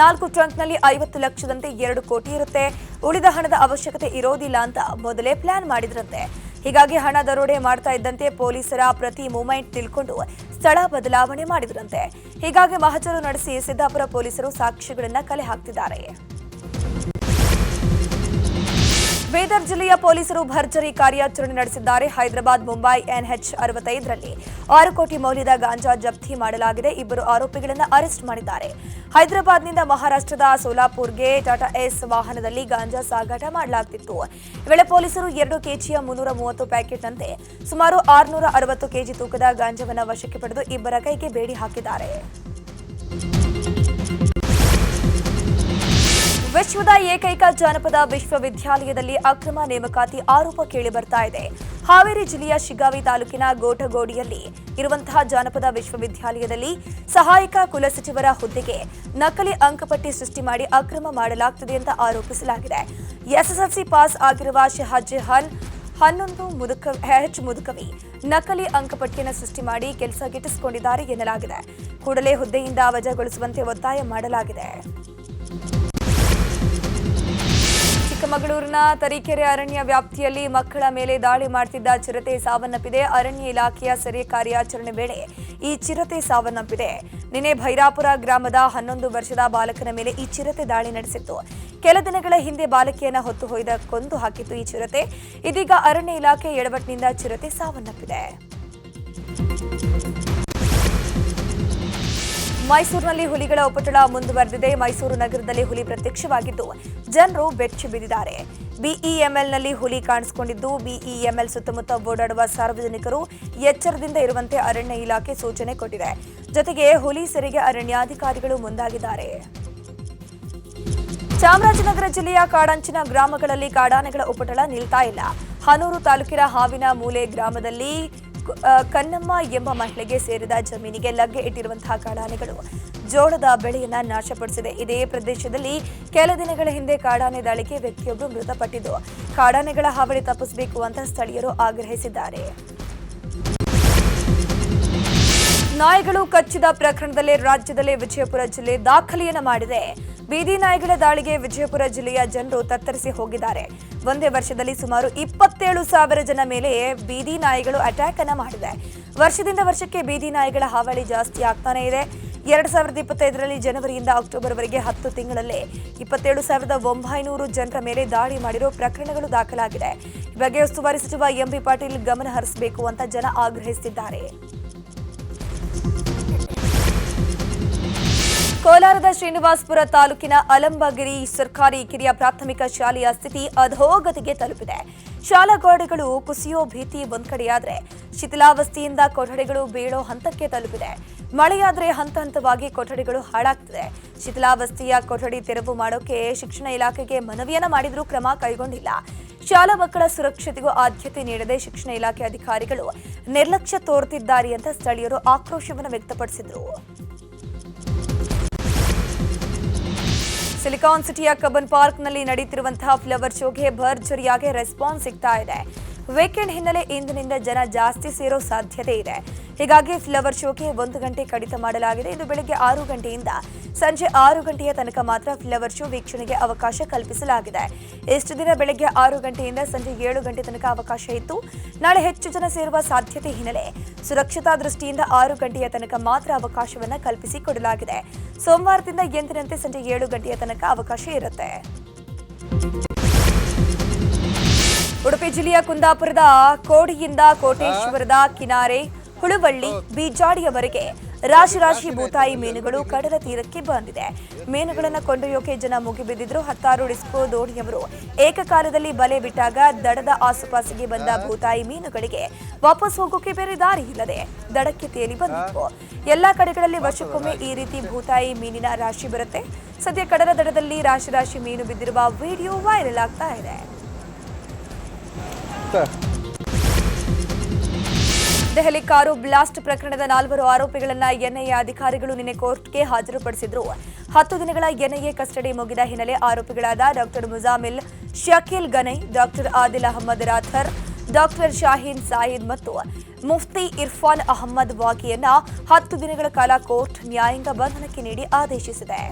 4 ಟ್ರಂಕ್ನಲ್ಲಿ 50 ಲಕ್ಷದಂತೆ 2 ಕೋಟಿ ಇರುತ್ತೆ. ಉಳಿದ ಹಣದ ಅವಶ್ಯಕತೆ ಇರೋದಿಲ್ಲ ಅಂತ ಮೊದಲೇ ಪ್ಲಾನ್ ಮಾಡಿದ್ರಂತೆ. ಹೀಗಾಗಿ ಹಣ ದರೋಡೆ ಮಾಡ್ತಾ ಇದ್ದಂತೆ ಪೊಲೀಸರ ಪ್ರತಿ ಮೂವ್ಮೆಂಟ್ ತಿಳ್ಕೊಂಡು ಸ್ಥಳ ಬದಲಾವಣೆ ಮಾಡಿದ್ರಂತೆ. ಹೀಗಾಗಿ ಮಹಜರು ನಡೆಸಿ ಸಿದ್ದಾಪುರ ಪೊಲೀಸರು ಸಾಕ್ಷ್ಯಗಳನ್ನು ಕಲೆ ಹಾಕ್ತಿದ್ದಾರೆ. ಬೀದರ್ ಜಿಲ್ಲೆಯ ಪೊಲೀಸರು ಭರ್ಜರಿ ಕಾರ್ಯಾಚರಣೆ ನಡೆಸಿದ್ದಾರೆ. ಹೈದರಾಬಾದ್ ಮುಂಬೈ NH 65ರಲ್ಲಿ 6 ಕೋಟಿ ಮೌಲ್ಯದ ಗಾಂಜಾ ಜಪ್ತಿ ಮಾಡಲಾಗಿದೆ. 2 ಆರೋಪಿಗಳನ್ನು ಅರೆಸ್ಟ್ ಮಾಡಿದ್ದಾರೆ. ಹೈದರಾಬಾದ್ನಿಂದ ಮಹಾರಾಷ್ಟ್ರದ ಸೋಲಾಪುರ್ಗೆ ಟಾಟಾ ಎಸ್ ವಾಹನದಲ್ಲಿ ಗಾಂಜಾ ಸಾಗಾಟ ಮಾಡಲಾಗುತ್ತಿತ್ತು. ಈ ವೇಳೆ ಪೊಲೀಸರು 2 ಕೆಜಿಯ 330 ಪ್ಯಾಕೆಟ್ನಂತೆ ಸುಮಾರು 660 ಕೆಜಿ ತೂಕದ ಗಾಂಜಾವನ್ನು ವಶಕ್ಕೆ ಪಡೆದು 2 ಕೈಗೆ ಬೇಡಿ ಹಾಕಿದ್ದಾರೆ. ವಿಶ್ವದ ಏಕೈಕ ಜಾನಪದ ವಿಶ್ವವಿದ್ಯಾಲಯದಲ್ಲಿ ಅಕ್ರಮ ನೇಮಕಾತಿ ಆರೋಪ ಕೇಳಿಬರ್ತಾ ಇದೆ. ಹಾವೇರಿ ಜಿಲ್ಲೆಯ ಶಿಗ್ಗಾವಿ ತಾಲೂಕಿನ ಗೋಟಗೋಡಿಯಲ್ಲಿ ಇರುವಂತಹ ಜಾನಪದ ವಿಶ್ವವಿದ್ಯಾಲಯದಲ್ಲಿ ಸಹಾಯಕ ಕುಲಸಚಿವರ ಹುದ್ದೆಗೆ ನಕಲಿ ಅಂಕಪಟ್ಟಿ ಸೃಷ್ಟಿ ಮಾಡಿ ಅಕ್ರಮ ಮಾಡಲಾಗುತ್ತಿದೆ ಅಂತ ಆರೋಪಿಸಲಾಗಿದೆ. SSLC ಪಾಸ್ ಆಗಿರುವ ಶಹಜಹಾನ್ ಎಚ್ ಮುದುಕವಿ ನಕಲಿ ಅಂಕಪಟ್ಟಿಯನ್ನು ಸೃಷ್ಟಿ ಮಾಡಿ ಕೆಲಸ ಗಿಟ್ಟಿಸಿಕೊಂಡಿದ್ದಾರೆ ಎನ್ನಲಾಗಿದೆ. ಕೂಡಲೇ ಹುದ್ದೆಯಿಂದ ವಜಾಗೊಳಿಸುವಂತೆ ಒತ್ತಾಯ ಮಾಡಲಾಗಿದೆ. ಚಿಕ್ಕಮಗಳೂರಿನ ತರೀಕೆರೆ ಅರಣ್ಯ ವ್ಯಾಪ್ತಿಯಲ್ಲಿ ಮಕ್ಕಳ ಮೇಲೆ ದಾಳಿ ಮಾಡುತ್ತಿದ್ದ ಚಿರತೆ ಸಾವನ್ನಪ್ಪಿದೆ. ಅರಣ್ಯ ಇಲಾಖೆಯ ಸೆರೆ ಕಾರ್ಯಾಚರಣೆ ವೇಳೆ ಈ ಚಿರತೆ ಸಾವನ್ನಪ್ಪಿದೆ. ನಿನ್ನೆ ಭೈರಾಪುರ ಗ್ರಾಮದ 11 ವರ್ಷದ ಬಾಲಕನ ಮೇಲೆ ಈ ಚಿರತೆ ದಾಳಿ ನಡೆಸಿತ್ತು. ಕೆಲ ದಿನಗಳ ಹಿಂದೆ ಬಾಲಕಿಯನ್ನ ಹೊತ್ತು ಹೊಯ್ದ ಕೊಂದು ಹಾಕಿತ್ತು ಈ ಚಿರತೆ. ಇದೀಗ ಅರಣ್ಯ ಇಲಾಖೆ ಎಡವಟ್ಟಿನಿಂದ ಚಿರತೆ ಸಾವನ್ನಪ್ಪಿದೆ. ಮೈಸೂರಿನಲ್ಲಿ ಹುಲಿಗಳ ಉಪಟಳ ಮುಂದುವರೆದಿದೆ. ಮೈಸೂರು ನಗರದಲ್ಲಿ ಹುಲಿ ಪ್ರತ್ಯಕ್ಷವಾಗಿದ್ದು ಜನರು ಬೆಚ್ಚಿ ಬಿದ್ದಿದ್ದಾರೆ. ಬಿಇಎಂಎಲ್ನಲ್ಲಿ ಹುಲಿ ಕಾಣಿಸಿಕೊಂಡಿದ್ದು ಬಿಇಎಂಎಲ್ ಸುತ್ತಮುತ್ತ ಓಡಾಡುವ ಸಾರ್ವಜನಿಕರು ಎಚ್ಚರದಿಂದ ಇರುವಂತೆ ಅರಣ್ಯ ಇಲಾಖೆ ಸೂಚನೆ ಕೊಟ್ಟಿದೆ. ಜೊತೆಗೆ ಹುಲಿ ಸೆರೆಗೆ ಅರಣ್ಯಾಧಿಕಾರಿಗಳು ಮುಂದಾಗಿದ್ದಾರೆ. ಚಾಮರಾಜನಗರ ಜಿಲ್ಲೆಯ ಕಾಡಂಚಿನ ಗ್ರಾಮಗಳಲ್ಲಿ ಕಾಡಾನೆಗಳ ಉಪಟಳ ನಿಲ್ತಾ ಇಲ್ಲ. ಹನೂರು ತಾಲೂಕಿನ ಹಾವಿನ ಮೂಲೆ ಗ್ರಾಮದಲ್ಲಿ ಕನ್ನಮ್ಮ ಎಂಬ ಮಹಿಳೆಗೆ ಸೇರಿದ ಜಮೀನಿಗೆ ಲಗ್ಗೆ ಇಟ್ಟಿರುವಂತಹ ಕಾಡಾನೆಗಳು ಜೋಳದ ಬೆಳೆಯನ್ನ ನಾಶಪಡಿಸಿದೆ. ಇದೇ ಪ್ರದೇಶದಲ್ಲಿ ಕೆಲ ದಿನಗಳ ಹಿಂದೆ ಕಾಡಾನೆ ದಾಳಿಗೆ ವ್ಯಕ್ತಿಯೊಬ್ಬರು ಮೃತಪಟ್ಟಿದ್ದು ಕಾಡಾನೆಗಳ ಹಾವಳಿ ತಪ್ಪಿಸಬೇಕು ಅಂತ ಸ್ಥಳೀಯರು ಆಗ್ರಹಿಸಿದ್ದಾರೆ. ನಾಯಿಗಳು ಕಚ್ಚಿದ ಪ್ರಕರಣದಲ್ಲಿ ರಾಜ್ಯದಲ್ಲೇ ವಿಜಯಪುರ ಜಿಲ್ಲೆ ದಾಖಲೆಯನ್ನ ಮಾಡಿದೆ. ಬೀದಿ ನಾಯಿಗಳ ದಾಳಿಗೆ ವಿಜಯಪುರ ಜಿಲ್ಲೆಯ ಜನರು ತತ್ತರಿಸಿ ಹೋಗಿದ್ದಾರೆ. ಒಂದೇ ವರ್ಷದಲ್ಲಿ ಸುಮಾರು 27,000 ಜನ ಮೇಲೆ ಬೀದಿ ನಾಯಿಗಳು ಅಟ್ಯಾಕ್ ಅನ್ನ ಮಾಡಿದೆ. ವರ್ಷದಿಂದ ವರ್ಷಕ್ಕೆ ಬೀದಿ ನಾಯಿಗಳ ಹಾವಳಿ ಜಾಸ್ತಿ ಆಗ್ತಾನೆ ಇದೆ. 2025ರಲ್ಲಿ ಜನವರಿಯಿಂದ ಅಕ್ಟೋಬರ್ವರೆಗೆ 10 ತಿಂಗಳಲ್ಲೇ 27,900 ಜನರ ಮೇಲೆ ದಾಳಿ ಮಾಡಿರೋ ಪ್ರಕರಣಗಳು ದಾಖಲಾಗಿದೆ. ಈ ಬಗ್ಗೆ ಉಸ್ತುವಾರಿ ಸಚಿವ ಎಂಬಿ ಪಾಟೀಲ್ ಗಮನ ಹರಿಸಬೇಕು ಅಂತ ಜನ ಆಗ್ರಹಿಸಿದ್ದಾರೆ. ಕೋಲಾರದ ಶ್ರೀನಿವಾಸಪುರ ತಾಲೂಕಿನ ಅಲಂಬಗಿರಿ ಸರ್ಕಾರಿ ಕಿರಿಯ ಪ್ರಾಥಮಿಕ ಶಾಲೆಯ ಸ್ಥಿತಿ ಅಧೋಗತಿಗೆ ತಲುಪಿದೆ. ಶಾಲಾ ಗೋಡೆಗಳು ಕುಸಿಯೋ ಭೀತಿ ಒಂದ್ ಕಡೆಯಾದ್ರೆ ಶಿಥಿಲಾವಸ್ಥೆಯಿಂದ ಕೊಠಡಿಗಳು ಬೀಳೋ ಹಂತಕ್ಕೆ ತಲುಪಿದೆ. ಮಳೆಯಾದ್ರೆ ಹಂತ ಹಂತವಾಗಿ ಕೊಠಡಿಗಳು ಹಾಳಾಗ್ತಿದೆ. ಶಿಥಿಲಾವಸ್ಥೆಯ ಕೊಠಡಿ ತೆರವು ಮಾಡೋಕೆ ಶಿಕ್ಷಣ ಇಲಾಖೆಗೆ ಮನವಿಯನ್ನ ಮಾಡಿದ್ರೂ ಕ್ರಮ ಕೈಗೊಂಡಿಲ್ಲ. ಶಾಲಾ ಮಕ್ಕಳ ಸುರಕ್ಷತೆಗೂ ಆದ್ಯತೆ ನೀಡದೆ ಶಿಕ್ಷಣ ಇಲಾಖೆ ಅಧಿಕಾರಿಗಳು ನಿರ್ಲಕ್ಷ್ಯ ತೋರುತ್ತಿದ್ದಾರೆ ಅಂತ ಸ್ಥಳೀಯರು ಆಕ್ರೋಶವನ್ನು ವ್ಯಕ್ತಪಡಿಸಿದರು. ಸಿಲಿಕಾನ್ ಸಿಟಿಯ ಕಬ್ಬನ್ ಪಾರ್ಕ್ನಲ್ಲಿ ನಡೆಯುತ್ತಿರುವಂತಹ ಫ್ಲವರ್ ಶೋಗೆ ಭರ್ಜರಿಯಾಗಿ ರೆಸ್ಪಾನ್ಸ್ ಸಿಗ್ತಾ ಇದೆ. ವೀಕೆಂಡ್ ಹಿನ್ನೆಲೆ ಇಂದಿನಿಂದ ಜನ ಜಾಸ್ತಿ ಸೇರೋ ಸಾಧ್ಯತೆ ಇದೆ. ಹೀಗಾಗಿ ಫ್ಲವರ್ ಶೋಗೆ 1 ಗಂಟೆ ಕಡಿತ ಮಾಡಲಾಗಿದೆ. ಇದು ಬೆಳಗ್ಗೆ 6 ಗಂಟೆಯಿಂದ ಸಂಜೆ 6 ಗಂಟೆಯ ತನಕ ಮಾತ್ರ ಫ್ಲವರ್ ಶೋ ವೀಕ್ಷಣೆಗೆ ಅವಕಾಶ ಕಲ್ಪಿಸಲಾಗಿದೆ. ಇಷ್ಟು ದಿನ ಬೆಳಗ್ಗೆ 6 ಗಂಟೆಯಿಂದ ಸಂಜೆ 7 ಗಂಟೆ ತನಕ ಅವಕಾಶ ಇತ್ತು. ನಾಳೆ ಹೆಚ್ಚು ಜನ ಸೇರುವ ಸಾಧ್ಯತೆ ಹಿನ್ನೆಲೆ ಸುರಕ್ಷತಾ ದೃಷ್ಟಿಯಿಂದ 6 ಗಂಟೆಯ ತನಕ ಮಾತ್ರ ಅವಕಾಶವನ್ನು ಕಲ್ಪಿಸಿಕೊಡಲಾಗಿದೆ. ಸೋಮವಾರದಿಂದ ಎಂದಿನಂತೆ ಸಂಜೆ 7 ಗಂಟೆಯ ತನಕ ಅವಕಾಶ ಇರುತ್ತೆ. ಉಡುಪಿ ಜಿಲ್ಲೆಯ ಕುಂದಾಪುರದ ಕೋಡಿಯಿಂದ ಕೋಟೇಶ್ವರದ ಕಿನಾರೆ ಹುಳುವಳ್ಳಿ ಬೀಜಾಡಿಯವರೆಗೆ ರಾಶಿ ಭೂತಾಯಿ ಮೀನುಗಳು ಕಡಲ ತೀರಕ್ಕೆ ಬಂದಿದೆ. ಮೀನುಗಳನ್ನು ಕೊಂಡೊಯ್ಯೋಕೆ ಜನ ಮುಗಿಬಿದ್ದಿದ್ರು. 10 ಡಿಸ್ಕೋ ದೋಣಿಯವರು ಏಕಕಾಲದಲ್ಲಿ ಬಲೆ ಬಿಟ್ಟಾಗ ದಡದ ಆಸುಪಾಸಿಗೆ ಬಂದ ಭೂತಾಯಿ ಮೀನುಗಳಿಗೆ ವಾಪಸ್ ಹೋಗೋಕೆ ಬೇರೆ ದಾರಿ ಇಲ್ಲದೆ ದಡಕ್ಕೆ ತೇಲಿ ಬಂದಿತ್ತು. ಎಲ್ಲಾ ಕಡೆಗಳಲ್ಲಿ ವರ್ಷಕ್ಕೊಮ್ಮೆ ಈ ರೀತಿ ಭೂತಾಯಿ ಮೀನಿನ ರಾಶಿ ಬರುತ್ತೆ. ಸದ್ಯ ಕಡಲ ದಡದಲ್ಲಿ ರಾಶಿ ಮೀನು ಬಿದ್ದಿರುವ ವಿಡಿಯೋ ವೈರಲ್ ಆಗ್ತಾ ಇದೆ. ದೆಹಲಿ ಕಾರು ಬ್ಲಾಸ್ಟ್ ಪ್ರಕರಣದ 4 ಆರೋಪಿಗಳನ್ನ ಎನ್ಐಎ ಅಧಿಕಾರಿಗಳು ನಿನ್ನೆ ಕೋರ್ಟ್ಗೆ ಹಾಜರುಪಡಿಸಿದ್ರು. 10 ದಿನಗಳ ಎನ್ಐಎ ಕಸ್ಟಡಿ ಮುಗಿದ ಹಿನ್ನೆಲೆ ಆರೋಪಿಗಳಾದ doctor Muzammil Shakeel Ganai, doctor Adil Ahmad Rather, doctor Shaheen Saeed ಮತ್ತು ಮುಫ್ತಿ ಇರ್ಫಾನ್ ಅಹಮದ್ ವಾಗಿಯನ್ನ 10 ದಿನಗಳ ಕಾಲ ಕೋರ್ಟ್ ನ್ಯಾಯಾಂಗ ಬಂಧನಕ್ಕೆ ನೀಡಿ ಆದೇಶಿಸಿದೆ.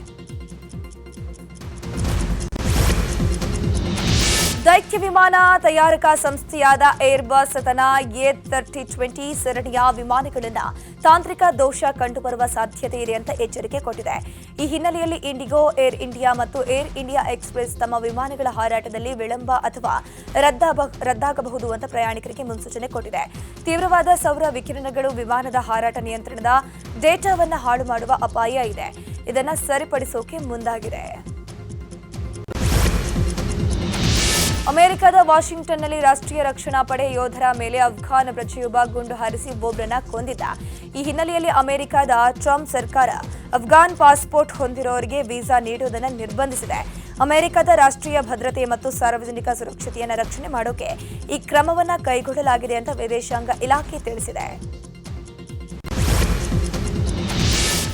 ದೈತ್ಯ ವಿಮಾನ ತಯಾರಕ ಸಂಸ್ಥೆಯಾದ ಏರ್ಬಸ್ ತನ್ನ A320 ಸರಣಿಯ ವಿಮಾನಗಳನ್ನು ತಾಂತ್ರಿಕ ದೋಷ ಕಂಡುಬರುವ ಸಾಧ್ಯತೆ ಇದೆ ಅಂತ ಎಚ್ಚರಿಕೆ ಕೊಟ್ಟಿದೆ. ಈ ಹಿನ್ನೆಲೆಯಲ್ಲಿ ಇಂಡಿಗೋ, ಏರ್ ಇಂಡಿಯಾ ಮತ್ತು ಏರ್ ಇಂಡಿಯಾ ಎಕ್ಸ್‌ಪ್ರೆಸ್ ತಮ್ಮ ವಿಮಾನಗಳ ಹಾರಾಟದಲ್ಲಿ ವಿಳಂಬ ಅಥವಾ ರದ್ದಾಗಬಹುದು ಅಂತ ಪ್ರಯಾಣಿಕರಿಗೆ ಮುನ್ಸೂಚನೆ ಕೊಟ್ಟಿದೆ. ತೀವ್ರವಾದ ಸೌರ ವಿಕಿರಣಗಳು ವಿಮಾನದ ಹಾರಾಟ ನಿಯಂತ್ರಣದ ಡೇಟಾವನ್ನು ಹಾಳು ಮಾಡುವ ಅಪಾಯ ಇದೆ. ಇದನ್ನು ಸರಿಪಡಿಸೋಕೆ ಮುಂದಾಗಿದೆ. ಅಮೆರಿಕದ ವಾಷಿಂಗ್ಟನ್ನಲ್ಲಿ ರಾಷ್ಟ್ರೀಯ ರಕ್ಷಣಾ ಪಡೆ ಯೋಧರ ಮೇಲೆ ಅಫ್ಘಾನ್ ಪ್ರಜೆಯೊಬ್ಬ ಗುಂಡು ಹಾರಿಸಿ ಒಬ್ಬರನ್ನ ಕೊಂದಿದ್ದ. ಈ ಹಿನ್ನೆಲೆಯಲ್ಲಿ ಅಮೆರಿಕದ ಟ್ರಂಪ್ ಸರ್ಕಾರ ಅಫ್ಘಾನ್ ಪಾಸ್ಪೋರ್ಟ್ ಹೊಂದಿರೋರಿಗೆ ವೀಸಾ ನೀಡುವುದನ್ನು ನಿರ್ಬಂಧಿಸಿದೆ. ಅಮೆರಿಕದ ರಾಷ್ಟ್ರೀಯ ಭದ್ರತೆ ಮತ್ತು ಸಾರ್ವಜನಿಕ ಸುರಕ್ಷತೆಯನ್ನು ರಕ್ಷಣೆ ಮಾಡೋಕೆ ಈ ಕ್ರಮವನ್ನು ಕೈಗೊಳ್ಳಲಾಗಿದೆ ಅಂತ ವಿದೇಶಾಂಗ ಇಲಾಖೆ ತಿಳಿಸಿದೆ.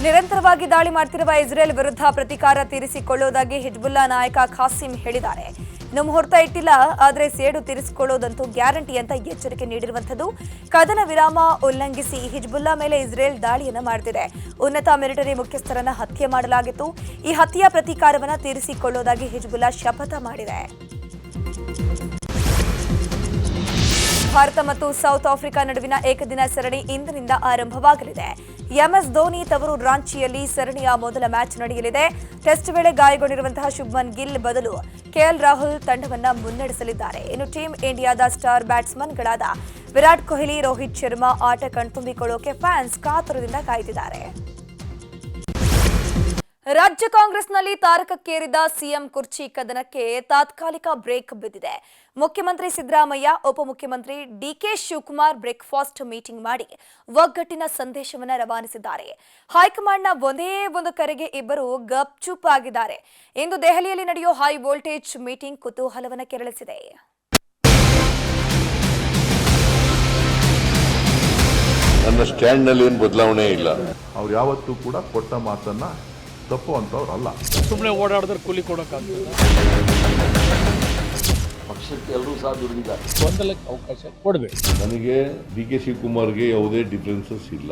ನಿರಂತರವಾಗಿ ದಾಳಿ ಮಾಡುತ್ತಿರುವ ಇಸ್ರೇಲ್ ವಿರುದ್ಧ ಪ್ರತೀಕಾರ ತೀರಿಸಿಕೊಳ್ಳುವುದಾಗಿ ಹಿಜ್ಬುಲ್ಲಾ ನಾಯಕ ಖಾಸಿಂ ಹೇಳಿದ್ದಾರೆ. ಇನ್ನು ಮುಹೂರ್ತ ಇಟ್ಟಿಲ್ಲ, ಆದರೆ ಸೇಡು ತೀರಿಸಿಕೊಳ್ಳೋದಂತೂ ಗ್ಯಾರಂಟಿ ಅಂತ ಎಚ್ಚರಿಕೆ ನೀಡಿರುವಂಥದ್ದು. ಕದನ ವಿರಾಮ ಉಲ್ಲಂಘಿಸಿ ಹಿಜ್ಬುಲ್ಲಾ ಮೇಲೆ ಇಸ್ರೇಲ್ ದಾಳಿಯನ್ನ ಮಾಡುತ್ತಿದೆ. ಉನ್ನತ ಮಿಲಿಟರಿ ಮುಖ್ಯಸ್ಥರನ್ನ ಹತ್ಯೆ ಮಾಡಲಾಗಿತ್ತು. ಈ ಹತ್ಯೆಯ ಪ್ರತೀಕಾರವನ್ನ ತೀರಿಸಿಕೊಳ್ಳೋದಾಗಿ ಹಿಜ್ಬುಲ್ಲಾ ಶಪಥ ಮಾಡಿದೆ. ಭಾರತ ಮತ್ತು ಸೌತ್ ಆಫ್ರಿಕಾ ನಡುವಿನ ಏಕದಿನ ಸರಣಿ ಇಂದಿನಿಂದ ಆರಂಭವಾಗಲಿದೆ. ಎಂಎಸ್ ಧೋನಿ ತವರು ರಾಂಚಿಯಲ್ಲಿ ಸರಣಿಯ ಮೊದಲ ಮ್ಯಾಚ್ ನಡೆಯಲಿದೆ. ಟೆಸ್ಟ್ ವೇಳೆ ಗಾಯಗೊಂಡಿರುವಂತಹ ಶುಭ್ಮನ್ ಗಿಲ್ ಬದಲು ಕೆಎಲ್ ರಾಹುಲ್ ತಂಡವನ್ನ ಮುನ್ನಡೆಸಲಿದ್ದಾರೆ. ಇನ್ನು ಟೀಮ್ ಇಂಡಿಯಾದ ಸ್ಟಾರ್ ಬ್ಯಾಟ್ಸ್ಮನ್ಗಳಾದ ವಿರಾಟ್ ಕೊಹ್ಲಿ, ರೋಹಿತ್ ಶರ್ಮಾ ಆಟ ಕಣ್ತುಂಬಿಕೊಳ್ಳೋಕೆ ಫ್ಯಾನ್ಸ್ ಕಾತುರದಿಂದ ಕಾಯ್ದಿದ್ದಾರೆ. ರಾಜ್ಯ ಕಾಂಗ್ರೆಸ್ನಲ್ಲಿ ತಾರಕಕ್ಕೇರಿದ ಸಿಎಂ ಕುರ್ಚಿ ಕದನಕ್ಕೆ ತಾತ್ಕಾಲಿಕ ಬ್ರೇಕ್ ಬಿದ್ದಿದೆ. ಮುಖ್ಯಮಂತ್ರಿ ಸಿದ್ದರಾಮಯ್ಯ, ಉಪಮುಖ್ಯಮಂತ್ರಿ ಡಿಕೆ ಶಿವಕುಮಾರ್ ಬ್ರೇಕ್ಫಾಸ್ಟ್ ಮೀಟಿಂಗ್ ಮಾಡಿ ಒಗ್ಗಟ್ಟಿನ ಸಂದೇಶವನ್ನು ರವಾನಿಸಿದ್ದಾರೆ. ಹೈಕಮಾಂಡ್ನ ಒಂದೇ ಒಂದು ಕರೆಗೆ ಇಬ್ಬರು ಗಪ್ಚುಪ್ ಆಗಿದ್ದಾರೆ. ಇಂದು ದೆಹಲಿಯಲ್ಲಿ ನಡೆಯೋ ಹೈ ವೋಲ್ಟೇಜ್ ಮೀಟಿಂಗ್ ಕುತೂಹಲವನ್ನು ಕೆರಳಿಸಿದೆ. ನನ್ನ ಸ್ಟ್ಯಾಂಡ್ನಲ್ಲಿ ಏನು ಬದಲಾವಣೆ ಇಲ್ಲ. ಅವ್ರು ಯಾವತ್ತೂ ಕೂಡ ಕೊಟ್ಟ ಮಾತನ್ನ ತಪ್ಪು ಅಂತವ್ರಲ್ಲ. ಸುಮ್ಮನೆ ಓಡಾಡಿದ್ರೆ ಕೂಲಿ ಕೊಡೋಕ್ಕಾಗ್ತದೆ. ಪಕ್ಷಕ್ಕೆ ಎಲ್ಲರೂ ಸಹ ದುಡಿದಿದ್ದಾರೆ. ಗೊಂದಲಕ್ಕೆ ಅವಕಾಶ ಕೊಡಬೇಕು. ನನಗೆ ಡಿ.ಕೆ. ಶಿವಕುಮಾರ್ಗೆ ಯಾವುದೇ ಡಿಫರೆನ್ಸಸ್ ಇಲ್ಲ.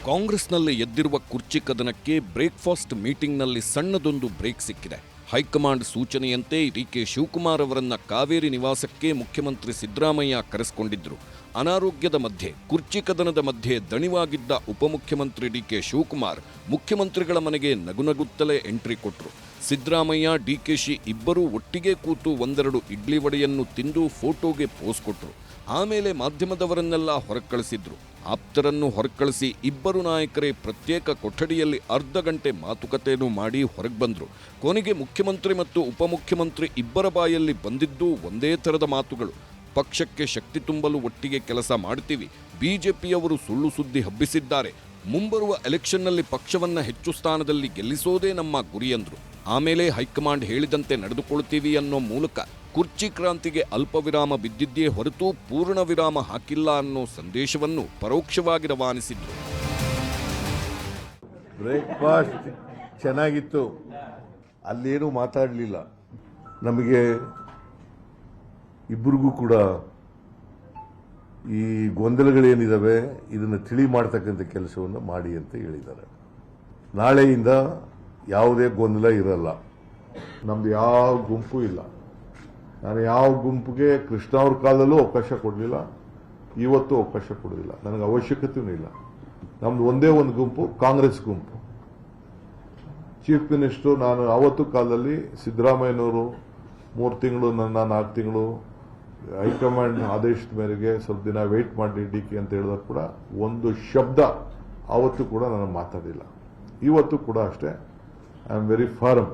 ಕಾಂಗ್ರೆಸ್ನಲ್ಲಿ ಎದ್ದಿರುವ ಕುರ್ಚಿ ಕದನಕ್ಕೆ ಬ್ರೇಕ್ಫಾಸ್ಟ್ ಮೀಟಿಂಗ್ನಲ್ಲಿ ಸಣ್ಣದೊಂದು ಬ್ರೇಕ್ ಸಿಕ್ಕಿದೆ. ಹೈಕಮಾಂಡ್ ಸೂಚನೆಯಂತೆ ಡಿ.ಕೆ. ಶಿವಕುಮಾರ್ ಅವರನ್ನ ಕಾವೇರಿ ನಿವಾಸಕ್ಕೆ ಮುಖ್ಯಮಂತ್ರಿ ಸಿದ್ದರಾಮಯ್ಯ ಕರೆಸಿಕೊಂಡಿದ್ರು. ಅನಾರೋಗ್ಯದ ಮಧ್ಯೆ, ಕುರ್ಚಿ ಕದನದ ಮಧ್ಯೆ ದಣಿವಾಗಿದ್ದ ಉಪಮುಖ್ಯಮಂತ್ರಿ ಡಿ.ಕೆ. ಶಿವಕುಮಾರ್ ಮುಖ್ಯಮಂತ್ರಿಗಳ ಮನೆಗೆ ನಗುನಗುತ್ತಲೇ ಎಂಟ್ರಿ ಕೊಟ್ರು. ಸಿದ್ದರಾಮಯ್ಯ, ಡಿಕೆಶಿ ಇಬ್ಬರೂ ಒಟ್ಟಿಗೆ ಕೂತು ಒಂದೆರಡು ಇಡ್ಲಿ ವಡೆಯನ್ನು ತಿಂದು ಫೋಟೋಗೆ ಪೋಸ್ ಕೊಟ್ರು. ಆಮೇಲೆ ಮಾಧ್ಯಮದವರನ್ನೆಲ್ಲ ಹೊರಕಳಿಸಿದ್ರು. ಆಪ್ತರನ್ನು ಹೊರಕಳಿಸಿ ಇಬ್ಬರು ನಾಯಕರೇ ಪ್ರತ್ಯೇಕ ಕೊಠಡಿಯಲ್ಲಿ ಅರ್ಧ ಗಂಟೆ ಮಾತುಕತೆಯನ್ನು ಮಾಡಿ ಹೊರಗೆ ಬಂದ್ರು. ಕೊನೆಗೆ ಮುಖ್ಯಮಂತ್ರಿ ಮತ್ತು ಉಪಮುಖ್ಯಮಂತ್ರಿ ಇಬ್ಬರ ಬಾಯಲ್ಲಿ ಬಂದಿದ್ದು ಒಂದೇ ಥರದ ಮಾತುಗಳು. ಪಕ್ಷಕ್ಕೆ ಶಕ್ತಿ ತುಂಬಲು ಒಟ್ಟಿಗೆ ಕೆಲಸ ಮಾಡ್ತೀವಿ. ಬಿಜೆಪಿಯವರು ಸುಳ್ಳು ಸುದ್ದಿ ಹಬ್ಬಿಸಿದ್ದಾರೆ. ಮುಂಬರುವ ಎಲೆಕ್ಷನ್ನಲ್ಲಿ ಪಕ್ಷವನ್ನ ಹೆಚ್ಚು ಸ್ಥಾನದಲ್ಲಿ ಗೆಲ್ಲಿಸೋದೇ ನಮ್ಮ ಗುರಿ ಅಂದ್ರು. ಆಮೇಲೆ ಹೈಕಮಾಂಡ್ ಹೇಳಿದಂತೆ ನಡೆದುಕೊಳ್ತೀವಿ ಅನ್ನೋ ಮೂಲಕ ಕುರ್ಚಿ ಕ್ರಾಂತಿಗೆ ಅಲ್ಪ ವಿರಾಮ ಬಿದ್ದಿದ್ದೇ ಹೊರತು ಪೂರ್ಣ ವಿರಾಮ ಹಾಕಿಲ್ಲ ಅನ್ನೋ ಸಂದೇಶವನ್ನು ಪರೋಕ್ಷವಾಗಿ ರವಾನಿಸಿದ್ರು. ಬ್ರೇಕ್ಫಾಸ್ಟ್ ಚೆನ್ನಾಗಿತ್ತು, ಅಲ್ಲೇನೂ ಮಾತಾಡಲಿಲ್ಲ. ನಮಗೆ ಇಬ್ಬರಿಗೂ ಕೂಡ ಈ ಗೊಂದಲಗಳೇನಿದ್ದಾವೆ ಇದನ್ನು ತಿಳಿ ಮಾಡ್ತಕ್ಕಂಥ ಕೆಲಸವನ್ನು ಮಾಡಿ ಅಂತ ಹೇಳಿದ್ದಾರೆ. ನಾಳೆಯಿಂದ ಯಾವುದೇ ಗೊಂದಲ ಇರಲ್ಲ. ನಮ್ದು ಯಾವ ಗುಂಪು ಇಲ್ಲ. ನಾನು ಯಾವ ಗುಂಪಿಗೆ ಕೃಷ್ಣ ಅವ್ರ ಕಾಲದಲ್ಲೂ ಅವಕಾಶ ಕೊಡಲಿಲ್ಲ, ಇವತ್ತು ಅವಕಾಶ ಕೊಡೋದಿಲ್ಲ. ನನಗೆ ಅವಶ್ಯಕತೆಯೂ ಇಲ್ಲ. ನಮ್ದು ಒಂದೇ ಒಂದು ಗುಂಪು, ಕಾಂಗ್ರೆಸ್ ಗುಂಪು. ಚೀಫ್ ಮಿನಿಸ್ಟರ್ ನಾನು ಆವತ್ತು ಕಾಲದಲ್ಲಿ ಸಿದ್ದರಾಮಯ್ಯನವರು 3 ತಿಂಗಳು, ನನ್ನ 4 ತಿಂಗಳು ಹೈಕಮಾಂಡ್ ಆದೇಶದ ಮೇರೆಗೆ ಸ್ವಲ್ಪ ದಿನ ವೇಟ್ ಮಾಡಿ ಡಿಕೆ ಅಂತ ಹೇಳಿದಾಗ ಕೂಡ ಒಂದು ಶಬ್ದ ಆವತ್ತು ಕೂಡ ನಾನು ಮಾತಾಡಿಲ್ಲ. ಇವತ್ತು ಕೂಡ ಅಷ್ಟೇ. I am very firm.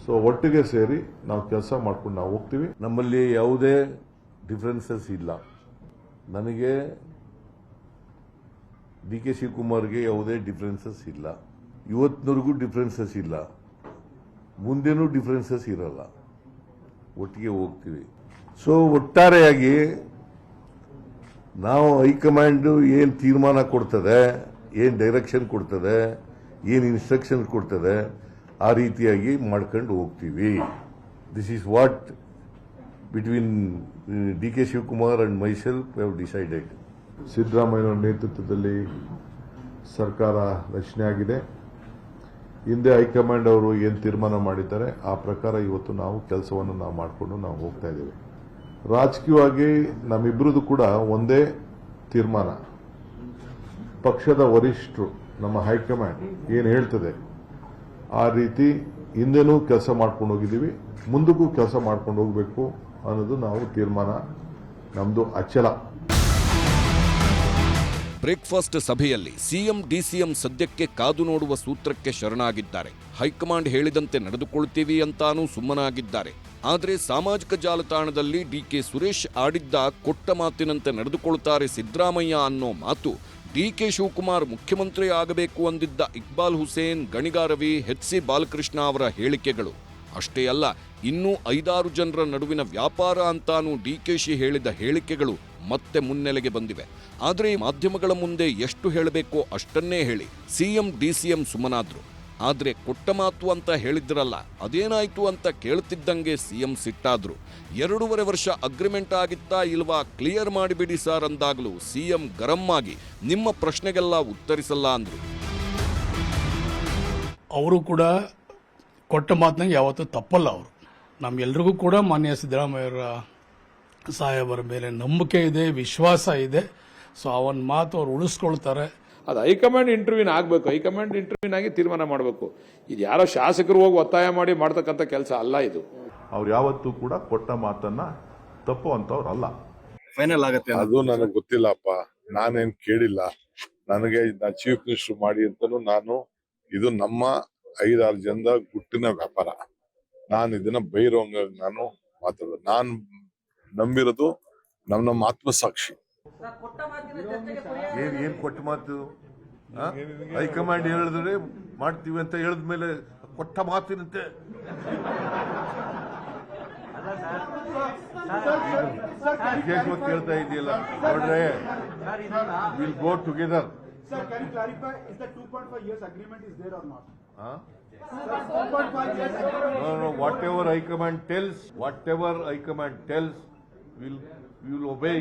So ಒಟ್ಟಿಗೆ ಸೇರಿ ನಾವು ಕೆಲಸ ಮಾಡ್ಕೊಂಡು ನಾವು ಹೋಗ್ತೀವಿ. ನಮ್ಮಲ್ಲಿ ಯಾವುದೇ ಡಿಫರೆನ್ಸಸ್ ಇಲ್ಲ. ನನಗೆ ಡಿ.ಕೆ. ಶಿವಕುಮಾರ್ಗೆ ಯಾವುದೇ ಡಿಫರೆನ್ಸಸ್ ಇಲ್ಲ. ಇವತ್ತಿನವರೆಗೂ ಡಿಫರೆನ್ಸಸ್ ಇಲ್ಲ, ಮುಂದೇನೂ ಡಿಫರೆನ್ಸಸ್ ಇರಲ್ಲ. ಒಟ್ಟಿಗೆ ಹೋಗ್ತೀವಿ. ಸೊ ಒಟ್ಟಾರೆಯಾಗಿ ನಾವು ಹೈಕಮಾಂಡ್ ಏನು ತೀರ್ಮಾನ ಕೊಡ್ತದೆ, ಏನು ಡೈರೆಕ್ಷನ್ ಕೊಡ್ತದೆ, ಏನು ಇನ್ಸ್ಟ್ರಕ್ಷನ್ ಕೊಡ್ತದೆ, ಆ ರೀತಿಯಾಗಿ ಮಾಡ್ಕೊಂಡು ಹೋಗ್ತೀವಿ. This is what between DK. Shivakumar and myself have decided. ಸಿದ್ದರಾಮಯ್ಯನವರ ನೇತೃತ್ವದಲ್ಲಿ ಸರ್ಕಾರ ರಚನೆ ಆಗಿದೆ. ಹಿಂದೆ ಹೈಕಮಾಂಡ್ ಅವರು ಏನು ತೀರ್ಮಾನ ಮಾಡಿದ್ದಾರೆ ಆ ಪ್ರಕಾರ ಇವತ್ತು ನಾವು ಕೆಲಸವನ್ನು ನಾವು ಮಾಡಿಕೊಂಡು ನಾವು ಹೋಗ್ತಾ ಇದ್ದೇವೆ. ರಾಜಕೀಯವಾಗಿ ನಮ್ಮಿಬ್ಬರದು ಕೂಡ ಒಂದೇ ತೀರ್ಮಾನ. ಪಕ್ಷದ ವರಿಷ್ಠರು, ನಮ್ಮ ಹೈಕಮಾಂಡ್ ಏನು ಹೇಳ್ತದೆ ಆ ರೀತಿ ಹಿಂದೆನೂ ಕೆಲಸ ಮಾಡ್ಕೊಂಡು ಹೋಗಿದ್ದೀವಿ, ಮುಂದಕ್ಕೂ ಕೆಲಸ ಮಾಡ್ಕೊಂಡು ಹೋಗಬೇಕು ಅನ್ನೋದು ನಾವು ತೀರ್ಮಾನ, ನಮ್ಮದು ಅಚಲ. ಬ್ರೇಕ್ಫಾಸ್ಟ್ ಸಭೆಯಲ್ಲಿ ಸಿಎಂ ಡಿಸಿಎಂ ಸದ್ಯಕ್ಕೆ ಕಾದು ನೋಡುವ ಸೂತ್ರಕ್ಕೆ ಶರಣಾಗಿದ್ದಾರೆ. ಹೈಕಮಾಂಡ್ ಹೇಳಿದಂತೆ ನಡೆದುಕೊಳ್ತೀವಿ ಅಂತಾನೂ ಸುಮ್ಮನಾಗಿದ್ದಾರೆ. ಆದರೆ ಸಾಮಾಜಿಕ ಜಾಲತಾಣದಲ್ಲಿ ಡಿಕೆ ಸುರೇಶ್ ಆಡಿದ್ದ ಕೊಟ್ಟ ಮಾತಿನಂತೆ ನಡೆದುಕೊಳ್ತಾರೆ ಸಿದ್ದರಾಮಯ್ಯ ಅನ್ನೋ ಮಾತು, ಡಿಕೆ ಶಿವಕುಮಾರ್ ಮುಖ್ಯಮಂತ್ರಿ ಆಗಬೇಕು ಅಂದಿದ್ದ ಇಕ್ಬಾಲ್ ಹುಸೇನ್, ಗಣಿಗ ರವಿ, ಎಚ್.ಸಿ. ಬಾಲಕೃಷ್ಣ ಅವರ ಹೇಳಿಕೆಗಳು. ಅಷ್ಟೇ ಅಲ್ಲ, ಇನ್ನೂ 5-6 ಜನರ ನಡುವಿನ ವ್ಯಾಪಾರ ಅಂತಾನೂ ಡಿಕೆಶಿ ಹೇಳಿದ ಹೇಳಿಕೆಗಳು ಮತ್ತೆ ಮುನ್ನೆಲೆಗೆ ಬಂದಿವೆ. ಆದರೆ ಮಾಧ್ಯಮಗಳ ಮುಂದೆ ಎಷ್ಟು ಹೇಳಬೇಕೋ ಅಷ್ಟನ್ನೇ ಹೇಳಿ ಸಿಎಂ ಡಿಸಿಎಂ ಸುಮ್ಮನಾದ್ರು. ಆದ್ರೆ ಕೊಟ್ಟ ಮಾತು ಅಂತ ಹೇಳಿದ್ರಲ್ಲ, ಅದೇನಾಯ್ತು ಅಂತ ಕೇಳ್ತಿದ್ದಂಗೆ ಸಿಎಂ ಸಿಟ್ಟಾದ್ರು. 2.5 ವರ್ಷ ಅಗ್ರಿಮೆಂಟ್ ಆಗಿತ್ತಾ ಇಲ್ವಾ ಕ್ಲಿಯರ್ ಮಾಡಿಬಿಡಿ ಸರ್ ಅಂದಾಗ್ಲೂ ಸಿಎಂ ಗರಂ ಆಗಿ ನಿಮ್ಮ ಪ್ರಶ್ನೆಗೆಲ್ಲ ಉತ್ತರಿಸಲ್ಲ ಅಂದ್ರು. ಅವರು ಕೂಡ ಕೊಟ್ಟ ಮಾತನ್ನ ಯಾವತ್ತೂ ತಪ್ಪಲ್ಲ. ಅವರು ನಮ್ಗೆಲ್ರಿಗೂ ಕೂಡ ಮಾನ್ಯ ಸಿದ್ದರಾಮಯ್ಯವರ ಸಾಹೇಬರ ಮೇಲೆ ನಂಬಿಕೆ ಇದೆ, ವಿಶ್ವಾಸ ಇದೆ. ಸೊ ಆ ಒಂದು ಮಾತು ಅವ್ರು ಉಳಿಸ್ಕೊಳ್ತಾರೆ. ಅದು ಹೈಕಮಾಂಡ್ ಇಂಟರ್ವ್ಯೂನ್ ಆಗಬೇಕು. ಹೈಕಮಾಂಡ್ ಇಂಟರ್ವ್ಯೂನ್ ಆಗಿ ತೀರ್ಮಾನ ಮಾಡಬೇಕು. ಇದು ಯಾರೋ ಶಾಸಕರು ಹೋಗಿ ಒತ್ತಾಯ ಮಾಡಿ ಮಾಡ್ತಕ್ಕಂಥ ಕೆಲಸ ಅಲ್ಲ ಇದು. ಅವ್ರು ಯಾವತ್ತೂ ಕೂಡ ಕೊಟ್ಟ ಮಾತನ್ನ ತಪ್ಪು ಅಂತವ್ರಲ್ಲ. ಫೈನಲ್ ಆಗುತ್ತೆ ಅದು ನನಗೆ ಗೊತ್ತಿಲ್ಲಪ್ಪ, ನಾನೇನ್ ಕೇಳಿಲ್ಲ. ನನಗೆ ಚೀಫ್ ಮಿನಿಸ್ಟರ್ ಮಾಡಿ ಅಂತಾನು ನಾನು, ಇದು ನಮ್ಮ 5-6 ಜನದ ಗುಟ್ಟಿನ ವ್ಯಾಪಾರ. ನಾನು ಇದನ್ನ ಬೈರೋಂಗ ನಾನು ಮಾತಾಡೋದು. ನಾನು ನಂಬಿರೋದು ನಮ್ಮ ಆತ್ಮಸಾಕ್ಷಿ. ಏನ್ ಕೊಟ್ಟ ಮಾತು? ಹೈಕಮಾಂಡ್ ಹೇಳಿದ್ರೆ ಮಾಡ್ತೀವಿ ಅಂತ ಹೇಳಿದ್ಮೇಲೆ ಕೊಟ್ಟ ಮಾತಿನಂತೆ ವಿಶೇಷವಾಗಿ ಕೇಳ್ತಾ ಇದೆಯಲ್ಲ ನೋಡ್ರೆ. Will go together. Sir, can you clarify, is the 2.5 years agreement is there or not? Huh? Sir, 2.5 years agreement. No, whatever High Command tells, we will obey.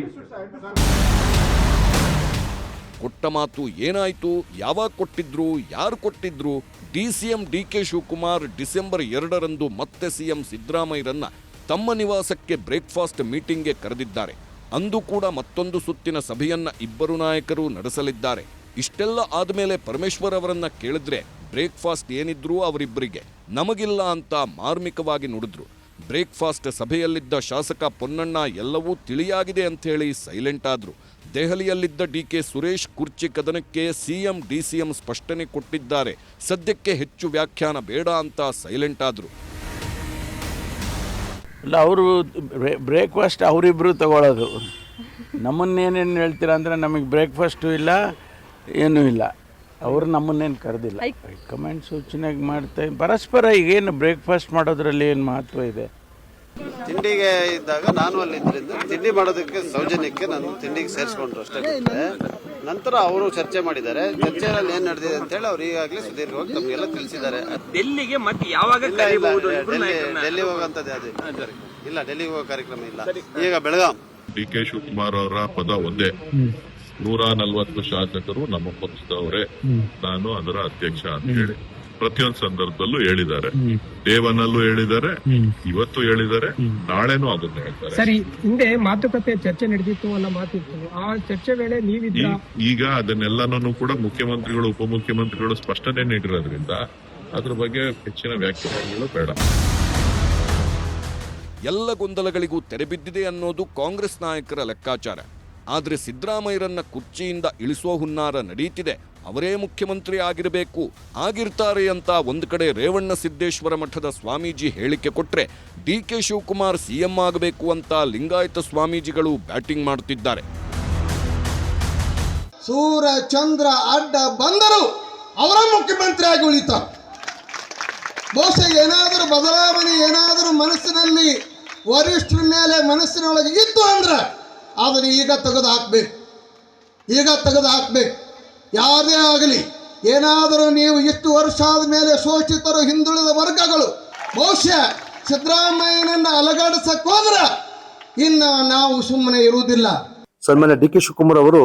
ಕೊಟ್ಟ ಮಾತು ಏನಾಯ್ತು, ಯಾವಾಗ ಕೊಟ್ಟಿದ್ರು, ಯಾರು ಕೊಟ್ಟಿದ್ರು? ಡಿಸಿಎಂ ಡಿಕೆ ಶಿವಕುಮಾರ್ ಡಿಸೆಂಬರ್ 2ರಂದು ಮತ್ತೆ ಸಿಎಂ ಸಿದ್ದರಾಮಯ್ಯರನ್ನ ತಮ್ಮ ನಿವಾಸಕ್ಕೆ ಬ್ರೇಕ್ಫಾಸ್ಟ್ ಮೀಟಿಂಗ್ಗೆ ಕರೆದಿದ್ದಾರೆ. ಅಂದು ಕೂಡ ಮತ್ತೊಂದು ಸುತ್ತಿನ ಸಭೆಯನ್ನ ಇಬ್ಬರು ನಾಯಕರು ನಡೆಸಲಿದ್ದಾರೆ. ಇಷ್ಟೆಲ್ಲ ಆದಮೇಲೆ ಪರಮೇಶ್ವರ್ ಅವರನ್ನ ಕೇಳಿದ್ರೆ ಬ್ರೇಕ್ಫಾಸ್ಟ್ ಏನಿದ್ರೂ ಅವರಿಬ್ಬರಿಗೆ ನಮಗಿಲ್ಲ ಅಂತ ಮಾರ್ಮಿಕವಾಗಿ ನುಡಿದ್ರು. ಬ್ರೇಕ್ಫಾಸ್ಟ್ ಸಭೆಯಲ್ಲಿದ್ದ ಶಾಸಕ ಪೊನ್ನಣ್ಣ ಎಲ್ಲವೂ ತಿಳಿಯಾಗಿದೆ ಅಂತ ಹೇಳಿ ಸೈಲೆಂಟ್ ಆದ್ರು. ದೆಹಲಿಯಲ್ಲಿದ್ದ ಡಿಕೆ ಸುರೇಶ್ ಕುರ್ಚಿ ಕದನಕ್ಕೆ ಸಿಎಂ ಡಿಸಿಎಂ ಸ್ಪಷ್ಟನೆ ಕೊಟ್ಟಿದ್ದಾರೆ. ಸದ್ಯಕ್ಕೆ ಹೆಚ್ಚು ವ್ಯಾಖ್ಯಾನ ಬೇಡ ಅಂತ ಸೈಲೆಂಟ್ ಆದ್ರು. ಇಲ್ಲ, ಅವರು ಬ್ರೇಕ್ಫಾಸ್ಟ್ ಅವರಿಬ್ಬರು ತಗೊಳ್ಳೋದು. ನಮ್ಮನ್ನೇನೇನು ಹೇಳ್ತೀರಾ ಅಂದರೆ ನಮಗೆ ಬ್ರೇಕ್ಫಾಸ್ಟು ಇಲ್ಲ, ಏನೂ ಇಲ್ಲ. ಅವರು ನಮ್ಮನ್ನೇನು ಕರೆದಿಲ್ಲ. ಹೈಕಮಾಂಡ್ ಸೂಚನೆಗೆ ಮಾಡ್ತಾ ಪರಸ್ಪರ ಈಗೇನು ಬ್ರೇಕ್ಫಾಸ್ಟ್ ಮಾಡೋದ್ರಲ್ಲಿ ಏನು ಮಹತ್ವ ಇದೆ? ತಿಂಡಿಗೆ ಇದ್ದಾಗ ನಾನು ಅಲ್ಲಿದ್ದರಿಂದ ತಿಂಡಿ ಮಾಡೋದಕ್ಕೆ ಸೌಜನ್ಯಕ್ಕೆ ನಾನು ತಿಂಡಿಗೆ ಸೇರಿಸ್ಕೊಂಡ್ರು ಅಷ್ಟೇ. ನಂತರ ಅವರು ಚರ್ಚೆ ಮಾಡಿದ್ದಾರೆ. ಚರ್ಚೆಯಲ್ಲಿ ಏನ್ ನಡೆದಿದೆ ಅಂತ ಹೇಳಿ ಅವ್ರು ಈಗಾಗಲೇ ಸುದೀರ್ಘವಾಗಿ ತಮಗೆಲ್ಲ ತಿಳಿಸಿದ್ದಾರೆ. ಡೆಲ್ಲಿಗೆ ಮತ್ತೆ ಯಾವಾಗ ಡೆಲ್ಲಿ ಹೋಗುವಂತದ್ದು ಅದು ಇಲ್ಲ, ಡೆಲ್ಲಿಗೆ ಹೋಗೋ ಕಾರ್ಯಕ್ರಮ ಇಲ್ಲ. ಈಗ ಬೆಳಗಾಂ ಡಿಕೆ ಶಿವಕುಮಾರ್ ಅವರ ಪದ ಒಂದೇ, 140 ಶಾಸಕರು ನಮ್ಮ ಪಕ್ಷದವರೇ, ನಾನು ಅದರ ಅಧ್ಯಕ್ಷ ಅಂತ ಹೇಳಿ ಪ್ರತಿಯೊಂದು ಸಂದರ್ಭದಲ್ಲೂ ಹೇಳಿದ್ದಾರೆ. ದೇವನಲ್ಲೂ ಹೇಳಿದ್ದಾರೆ, ಇವತ್ತು ಹೇಳಿದ್ದಾರೆ, ನಾಳೆನೂ ಅದನ್ನ ಹೇಳ್ತಾರೆ. ಸರಿ, ಹಿಂದೆ ಮಾತುಕತೆ ಚರ್ಚೆ ನಡೆದಿತ್ತು ಅನ್ನೋ ಮಾತಿತ್ತು. ಆ ಚರ್ಚೆ ವೇಳೆ ಈಗ ಅದನ್ನೆಲ್ಲನೂ ಕೂಡ ಮುಖ್ಯಮಂತ್ರಿಗಳು ಉಪಮುಖ್ಯಮಂತ್ರಿಗಳು ಸ್ಪಷ್ಟನೆ ನೀಡಿರೋದ್ರಿಂದ ಅದ್ರ ಬಗ್ಗೆ ಹೆಚ್ಚಿನ ವ್ಯಾಖ್ಯಾನಗಳು ಬೇಡ. ಎಲ್ಲ ಗೊಂದಲಗಳಿಗೂ ತೆರೆಬಿದ್ದಿದೆ ಅನ್ನೋದು ಕಾಂಗ್ರೆಸ್ ನಾಯಕರ ಲೆಕ್ಕಾಚಾರ. ಆದರೆ ಸಿದ್ದರಾಮಯ್ಯರನ್ನ ಕುರ್ಚಿಯಿಂದ ಇಳಿಸುವ ಹುನ್ನಾರ ನಡೀತಿದೆ. ಅವರೇ ಮುಖ್ಯಮಂತ್ರಿ ಆಗಿರ್ತಾರೆ ಅಂತ ಒಂದು ಕಡೆ ರೇವಣ್ಣ ಸಿದ್ದೇಶ್ವರ ಮಠದ ಸ್ವಾಮೀಜಿ ಹೇಳಿಕೆ ಕೊಟ್ರೆ, ಡಿಕೆ ಶಿವಕುಮಾರ್ ಸಿಎಂ ಆಗಬೇಕು ಅಂತ ಲಿಂಗಾಯತ ಸ್ವಾಮೀಜಿಗಳು ಬ್ಯಾಟಿಂಗ್ ಮಾಡುತ್ತಿದ್ದಾರೆ. ಸೂರ್ಯ ಚಂದ್ರ ಅಡ್ಡ ಬಂದರು ಅವರ ಮುಖ್ಯಮಂತ್ರಿ ಆಗಿ ಉಳಿತಾರೆ. ಬಹುಶಃ ಏನಾದರೂ ಬದಲಾವಣೆ ಏನಾದರೂ ಮನಸ್ಸಿನಲ್ಲಿ ವರಿಷ್ಠರ ಮೇಲೆ ಮನಸ್ಸಿನೊಳಗೆ ಇತ್ತು ಅಂದ್ರೆ ಅದನ್ನು ಈಗ ತೆಗೆದು ಹಾಕ್ಬೇಕು. ಯಾರೇ ಆಗಲಿ, ಏನಾದರೂ ನೀವು ಇಷ್ಟು ವರ್ಷ ಆದ ಮೇಲೆ ಶೋಷಿತರು, ಹಿಂದುಳಿದ ವರ್ಗಗಳು ಬಹುಶಃ ಸಿದ್ದರಾಮಯ್ಯನನ್ನ ಅಲಗಾಡಿಸಕ್ ಹೋದ್ರೆ ಇನ್ನು ನಾವು ಸುಮ್ಮನೆ ಇರುವುದಿಲ್ಲ. ಸನ್ಮಾನ್ಯ ಡಿ ಕೆ ಶಿವಕುಮಾರ್ ಅವರು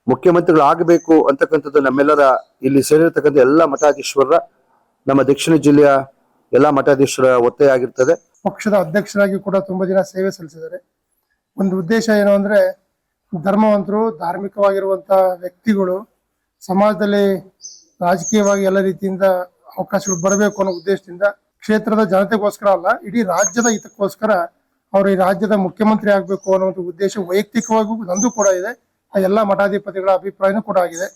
ಮುಖ್ಯಮಂತ್ರಿಗಳು ಆಗಬೇಕು ಅಂತಕ್ಕಂಥದ್ದು ನಮ್ಮೆಲ್ಲರ ಇಲ್ಲಿ ಸೇರಿರ್ತಕ್ಕಂಥ ಎಲ್ಲ ಮಠಾಧೀಶ್ವರರ, ನಮ್ಮ ದಕ್ಷಿಣ ಜಿಲ್ಲೆಯ ಎಲ್ಲ ಮಠಾಧೀಶರ ಒತ್ತಾಯ ಆಗಿರ್ತದೆ. ಪಕ್ಷದ ಅಧ್ಯಕ್ಷರಾಗಿ ಕೂಡ ತುಂಬಾ ದಿನ ಸೇವೆ ಸಲ್ಲಿಸಿದ್ದಾರೆ. ಒಂದು ಉದ್ದೇಶ ಏನು ಅಂದ್ರೆ, ಧರ್ಮವಂತರು, ಧಾರ್ಮಿಕವಾಗಿರುವಂತಹ ವ್ಯಕ್ತಿಗಳು ಸಮಾಜದಲ್ಲಿ ರಾಜಕೀಯವಾಗಿ ಎಲ್ಲ ರೀತಿಯಿಂದ ಅವಕಾಶಗಳು ಬರಬೇಕು ಅನ್ನೋ ಉದ್ದೇಶದಿಂದ ಕ್ಷೇತ್ರದ ಜನತೆಗೋಸ್ಕರ ಅಲ್ಲ, ಇಡೀ ರಾಜ್ಯದ ಹಿತಕ್ಕೋಸ್ಕರ ಅವರು ಈ ರಾಜ್ಯದ ಮುಖ್ಯಮಂತ್ರಿ ಆಗಬೇಕು ಅನ್ನೋ ಒಂದು ಉದ್ದೇಶ ವೈಯಕ್ತಿಕವಾಗೂ ನಂದು ಕೂಡ ಇದೆ. ಆ ಎಲ್ಲ ಮಠಾಧಿಪತಿಗಳ ಅಭಿಪ್ರಾಯನೂ ಕೂಡ ಆಗಿದೆ.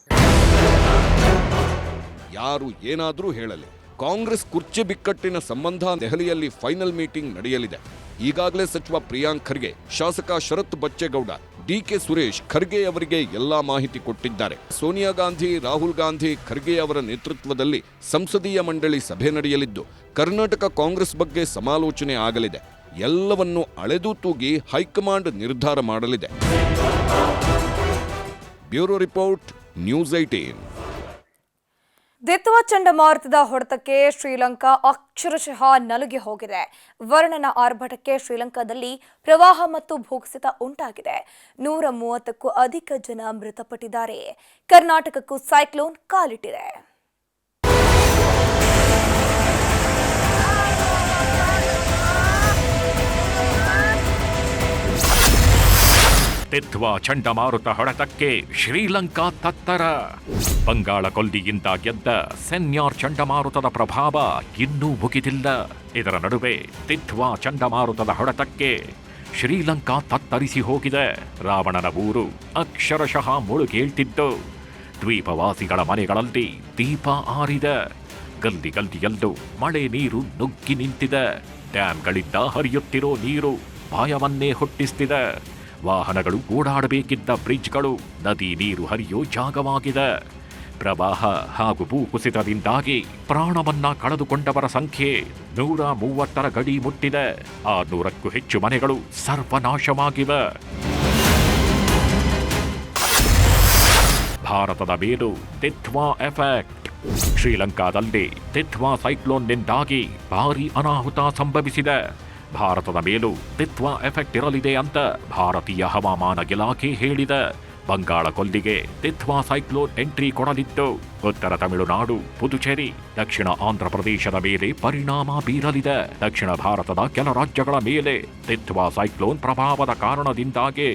ಯಾರು ಏನಾದರೂ ಹೇಳಲಿ, ಕಾಂಗ್ರೆಸ್ ಕುರ್ಚಿ ಬಿಕ್ಕಟ್ಟಿನ ಸಂಬಂಧ ದೆಹಲಿಯಲ್ಲಿ ಫೈನಲ್ ಮೀಟಿಂಗ್ ನಡೆಯಲಿದೆ. ಈಗಾಗಲೇ ಸಚಿವ ಪ್ರಿಯಾಂಕ್ ಖರ್ಗೆ, ಶಾಸಕ ಶರತ್ ಬಚ್ಚೇಗೌಡ, ಡಿಕೆ ಸುರೇಶ್ ಖರ್ಗೆ ಅವರಿಗೆ ಎಲ್ಲಾ ಮಾಹಿತಿ ಕೊಟ್ಟಿದ್ದಾರೆ. ಸೋನಿಯಾ ಗಾಂಧಿ, ರಾಹುಲ್ ಗಾಂಧಿ, ಖರ್ಗೆ ಅವರ ನೇತೃತ್ವದಲ್ಲಿ ಸಂಸದೀಯ ಮಂಡಳಿ ಸಭೆ ನಡೆಯಲಿದ್ದು ಕರ್ನಾಟಕ ಕಾಂಗ್ರೆಸ್ ಬಗ್ಗೆ ಸಮಾಲೋಚನೆ ಆಗಲಿದೆ. ಎಲ್ಲವನ್ನೂ ಅಳೆದು ತೂಗಿ ಹೈಕಮಾಂಡ್ ನಿರ್ಧಾರ ಮಾಡಲಿದೆ. Bureau report, news 18. ದಿತ್ವಾ ಚಂಡಮಾರುತದ ಹೊಡೆತಕ್ಕೆ ಶ್ರೀಲಂಕಾ ಅಕ್ಷರಶಃ ನಲುಗಿ ಹೋಗಿದೆ. ವರ್ಣನ ಆರ್ಭಟಕ್ಕೆ ಶ್ರೀಲಂಕಾದಲ್ಲಿ ಪ್ರವಾಹ ಮತ್ತು ಭೂಕುಸಿತ ಉಂಟಾಗಿದೆ. 130ಕ್ಕೂ ಅಧಿಕ ಜನ ಮೃತಪಟ್ಟಿದ್ದಾರೆ. ಕರ್ನಾಟಕಕ್ಕೂ ಸೈಕ್ಲೋನ್ ಕಾಲಿಟ್ಟಿದೆ. ದಿತ್ವಾ ಚಂಡಮಾರುತ ಹೊಡೆತಕ್ಕೆ ಶ್ರೀಲಂಕಾ ತತ್ತರ. ಬಂಗಾಳ ಕೊಲ್ಲಿಯಿಂದ ಗೆದ್ದ ಸೆನ್ಯಾರ್ ಚಂಡಮಾರುತದ ಪ್ರಭಾವ ಇನ್ನೂ ಮುಗಿದಿಲ್ಲ. ಇದರ ನಡುವೆ ದಿತ್ವಾ ಚಂಡಮಾರುತದ ಹೊಡೆತಕ್ಕೆ ಶ್ರೀಲಂಕಾ ತತ್ತರಿಸಿ ಹೋಗಿದೆ. ರಾವಣನ ಊರು ಅಕ್ಷರಶಃ ಮುಳುಗೇಳ್ತಿದ್ದು. ದ್ವೀಪವಾಸಿಗಳ ಮನೆಗಳಲ್ಲಿ ದೀಪ ಆರಿದೆ. ಗಲ್ಲಿ ಗಲ್ಲಿಯಲ್ಲೂ ಮಳೆ ನೀರು ನುಗ್ಗಿ ನಿಂತಿದೆ. ಡ್ಯಾಂಗಳಿಂದ ಹರಿಯುತ್ತಿರೋ ನೀರು ಭಯವನ್ನೇ ಹುಟ್ಟಿಸ್ತಿದೆ. ವಾಹನಗಳು ಓಡಾಡಬೇಕಿದ್ದ ಬ್ರಿಡ್ಜ್ಗಳು ನದಿ ನೀರು ಹರಿಯೋ ಜಾಗವಾಗಿದೆ. ಪ್ರವಾಹ ಹಾಗೂ ಭೂಕುಸಿತದಿಂದಾಗಿ ಪ್ರಾಣವನ್ನ ಕಳೆದುಕೊಂಡವರ ಸಂಖ್ಯೆ 130ರ ಗಡಿ ಮುಟ್ಟಿದೆ. 600ಕ್ಕೂ ಹೆಚ್ಚು ಮನೆಗಳು ಸರ್ವನಾಶವಾಗಿವೆ. ಭಾರತದ ಮೇಲೂ ದಿತ್ವಾ ಎಫೆಕ್ಟ್. ಶ್ರೀಲಂಕಾದಲ್ಲಿ ದಿತ್ವಾ ಸೈಕ್ಲೋನ್ನಿಂದಾಗಿ ಭಾರೀ ಅನಾಹುತ ಸಂಭವಿಸಿದೆ. ಭಾರತದ ಮೇಲೂ ದಿತ್ವಾ ಎಫೆಕ್ಟ್ ಇರಲಿದೆ ಅಂತ ಭಾರತೀಯ ಹವಾಮಾನ ಇಲಾಖೆ ಹೇಳಿದೆ. ಬಂಗಾಳ ಕೊಲ್ಲಿಗೆ ದಿತ್ವಾ ಸೈಕ್ಲೋನ್ ಎಂಟ್ರಿ ಕೊಡಲಿದ್ದು ಉತ್ತರ ತಮಿಳುನಾಡು, ಪುದುಚೇರಿ, ದಕ್ಷಿಣ ಆಂಧ್ರ ಪ್ರದೇಶದ ಮೇಲೆ ಪರಿಣಾಮ ಬೀರಲಿದೆ. ದಕ್ಷಿಣ ಭಾರತದ ಕೆಲ ರಾಜ್ಯಗಳ ಮೇಲೆ ದಿತ್ವಾ ಸೈಕ್ಲೋನ್ ಪ್ರಭಾವದ ಕಾರಣದಿಂದಾಗಿ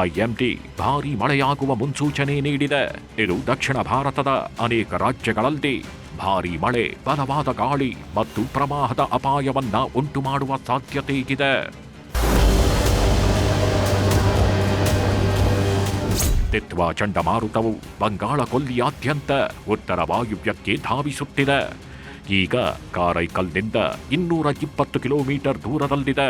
ಐಎಂಡಿ ಭಾರೀ ಮಳೆಯಾಗುವ ಮುನ್ಸೂಚನೆ ನೀಡಿದೆ. ಇದು ದಕ್ಷಿಣ ಭಾರತದ ಅನೇಕ ರಾಜ್ಯಗಳಲ್ಲಿ ಭಾರೀ ಮಳೆ, ಬಲವಾದ ಗಾಳಿ ಮತ್ತು ಪ್ರವಾಹದ ಅಪಾಯವನ್ನ ಉಂಟು ಮಾಡುವ ಸಾಧ್ಯತೆ ಇದೆ. ದಿತ್ವಾ ಚಂಡಮಾರುತವು ಬಂಗಾಳ ಕೊಲ್ಲಿಯಾದ್ಯಂತ ಉತ್ತರ ವಾಯುವ್ಯಕ್ಕೆ ಧಾವಿಸುತ್ತಿದೆ. ಈಗ ಕಾರೈಕಲ್ನಿಂದ 220 ಕಿಲೋಮೀಟರ್ ದೂರದಲ್ಲಿದೆ.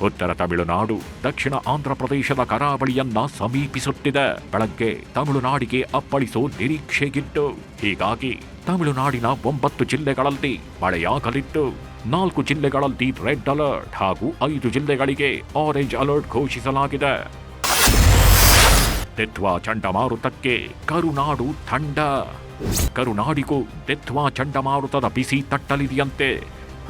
ಉತ್ತರ ತಮಿಳುನಾಡು, ದಕ್ಷಿಣ ಆಂಧ್ರ ಪ್ರದೇಶದ ಕರಾವಳಿಯನ್ನ ಸಮೀಪಿಸುತ್ತಿದೆ. ಬೆಳಗ್ಗೆ ತಮಿಳುನಾಡಿಗೆ ಅಪ್ಪಳಿಸೋ ನಿರೀಕ್ಷೆಗಿತ್ತು. ಹೀಗಾಗಿ ತಮಿಳುನಾಡಿನ 9 ಜಿಲ್ಲೆಗಳಲ್ಲಿ ಮಳೆಯಾಗಲಿದ್ದು 4 ಜಿಲ್ಲೆಗಳಲ್ಲಿ ರೆಡ್ ಅಲರ್ಟ್ ಹಾಗೂ 5 ಜಿಲ್ಲೆಗಳಿಗೆ ಆರೆಂಜ್ ಅಲರ್ಟ್ ಘೋಷಿಸಲಾಗಿದೆ. ದಿತ್ವಾ ಚಂಡಮಾರುತಕ್ಕೆ ಕರುನಾಡು ಥಂಡ. ಕರುನಾಡಿಗೂ ದಿತ್ವಾ ಚಂಡಮಾರುತದ ಬಿಸಿ ತಟ್ಟಲಿದೆಯಂತೆ.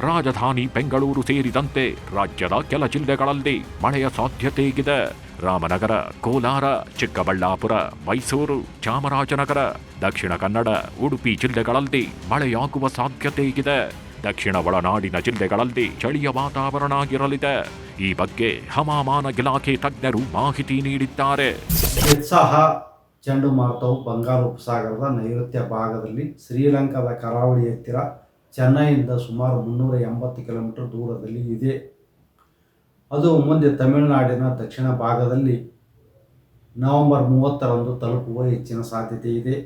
ರಾಜಧಾನಿ ಬೆಂಗಳೂರು ಸೇರಿದಂತೆ ರಾಜ್ಯದ ಕೆಲ ಜಿಲ್ಲೆಗಳಲ್ಲಿ ಮಳೆಯ ಸಾಧ್ಯತೆ ಇದೆ. ರಾಮನಗರ, ಕೋಲಾರ, ಚಿಕ್ಕಬಳ್ಳಾಪುರ, ಮೈಸೂರು, ಚಾಮರಾಜನಗರ, ದಕ್ಷಿಣ ಕನ್ನಡ, ಉಡುಪಿ ಜಿಲ್ಲೆಗಳಲ್ಲಿ ಮಳೆಯಾಗುವ ಸಾಧ್ಯತೆ ಇದೆ. ದಕ್ಷಿಣ ಒಳನಾಡಿನ ಜಿಲ್ಲೆಗಳಲ್ಲಿ ಚಳಿಯ ವಾತಾವರಣ ಇರಲಿದೆ. ಈ ಬಗ್ಗೆ ಹವಾಮಾನ ಇಲಾಖೆ ತಜ್ಞರು ಮಾಹಿತಿ ನೀಡಿದ್ದಾರೆ. ದಿತ್ಸಾಹ ಚಂಡಮಾರುತವು ಬಂಗಾಳ ಉಪಸಾಗರದ ನೈಋತ್ಯ ಭಾಗದಲ್ಲಿ ಶ್ರೀಲಂಕಾದ ಕರಾವಳಿ ಹತ್ತಿರ ಚೆನ್ನೈಯಿಂದ ಸುಮಾರು 380 ಕಿಲೋಮೀಟರ್ ದೂರದಲ್ಲಿ ಇದೆ. ಅದು ಮುಂದೆ ತಮಿಳುನಾಡಿನ ದಕ್ಷಿಣ ಭಾಗದಲ್ಲಿ ನವೆಂಬರ್ 30ರಂದು ತಲುಪುವ ಹೆಚ್ಚಿನ ಸಾಧ್ಯತೆ ಇದೆ.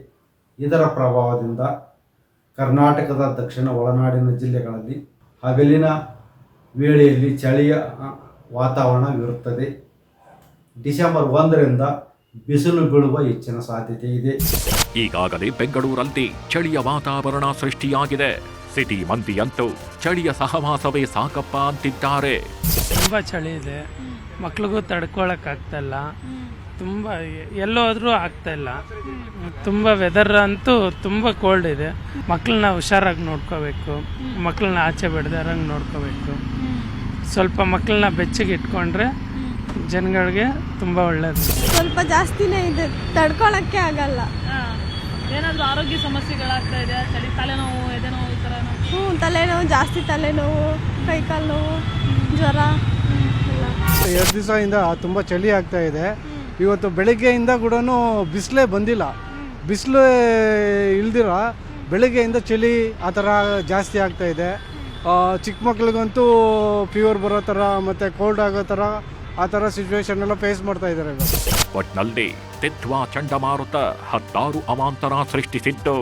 ಇದರ ಪ್ರಭಾವದಿಂದ ಕರ್ನಾಟಕದ ದಕ್ಷಿಣ ಒಳನಾಡಿನ ಜಿಲ್ಲೆಗಳಲ್ಲಿ ಹಗಲಿನ ವೇಳೆಯಲ್ಲಿ ಚಳಿಯ ವಾತಾವರಣವಿರುತ್ತದೆ. ಡಿಸೆಂಬರ್ 1ರಿಂದ ಬಿಸಿಲು ಬೀಳುವ ಹೆಚ್ಚಿನ ಸಾಧ್ಯತೆ ಇದೆ. ಈಗಾಗಲೇ ಬೆಂಗಳೂರಲ್ಲಿ ಚಳಿಯ ವಾತಾವರಣ ಸೃಷ್ಟಿಯಾಗಿದೆ. ಸಿಟಿ ಮಂದಿಯಂತೂ ಚಳಿಯ ಸಹವಾಸವೇ ಸಾಕಪ್ಪ ಅಂತಿದ್ದಾರೆ. ತುಂಬ ಚಳಿ ಇದೆ, ಮಕ್ಳಿಗೂ ತಡ್ಕೊಳಕ್ಕಾಗ್ತಾಯಿಲ್ಲ. ತುಂಬ ಎಲ್ಲೋದ್ರೂ ಆಗ್ತಾಯಿಲ್ಲ. ತುಂಬ ವೆದರ್ ಅಂತೂ ತುಂಬ ಕೋಲ್ಡ್ ಇದೆ. ಮಕ್ಕಳನ್ನ ಹುಷಾರಾಗಿ ನೋಡ್ಕೋಬೇಕು. ಮಕ್ಕಳನ್ನ ಆಚೆ ಬಿಡ್ದಾರಂಗೆ ನೋಡ್ಕೋಬೇಕು. ಸ್ವಲ್ಪ ಮಕ್ಕಳನ್ನ ಬೆಚ್ಚಗೆ ಇಟ್ಕೊಂಡ್ರೆ ಜನಗಳಿಗೆ ತುಂಬ ಒಳ್ಳೆಯದು. ಸ್ವಲ್ಪ ಜಾಸ್ತಿನೇ ಇದೆ, ತಡ್ಕೊಳಕ್ಕೆ ಆಗಲ್ಲ. ಏನಾದರೂ ಆರೋಗ್ಯ ಸಮಸ್ಯೆಗಳಾಗ್ತಾ ಇದೆ? ಚಳಿ, ತಲೆನೋವು, ಎದೆನೋವು, ಈ ಥರ? ತಲೆನೋವು, ಜಾಸ್ತಿ ತಲೆನೋವು, ಕೈಕಾಲು ನೋವು, ಜ್ವರ ಎಲ್ಲ. 2 ದಿವಸದಿಂದ ತುಂಬ ಚಳಿ ಆಗ್ತಾ ಇದೆ. ಇವತ್ತು ಬೆಳಗ್ಗೆಯಿಂದ ಕೂಡ ಬಿಸಿಲೇ ಬಂದಿಲ್ಲ. ಬಿಸಿಲು ಇಲ್ದಿರ ಬೆಳಗ್ಗೆಯಿಂದ ಚಳಿ ಆ ಥರ ಜಾಸ್ತಿ ಆಗ್ತಾ ಇದೆ. ಚಿಕ್ಕ ಮಕ್ಳಿಗಂತೂ ಫೀವರ್ ಬರೋ ಥರ ಮತ್ತು ಕೋಲ್ಡ್ ಆಗೋ ಥರ ಆ ಥರ ಸಿಚುವೇಶನ್ ಎಲ್ಲ ಫೇಸ್ ಮಾಡ್ತಾ ಇದ್ದಾರೆ. ಒಟ್ನಲ್ಲಿ ದಿತ್ವಾ ಚಂಡಮಾರುತ 16 ಅವಾಂತರ ಸೃಷ್ಟಿಸಿದ್ದು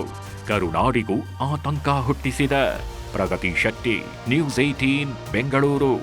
ಕರುನಾಡಿಗೂ ಆತಂಕ ಹುಟ್ಟಿಸಿದೆ. ಪ್ರಗತಿ ಶೆಟ್ಟಿ, ನ್ಯೂಸ್ 18, ಬೆಂಗಳೂರು.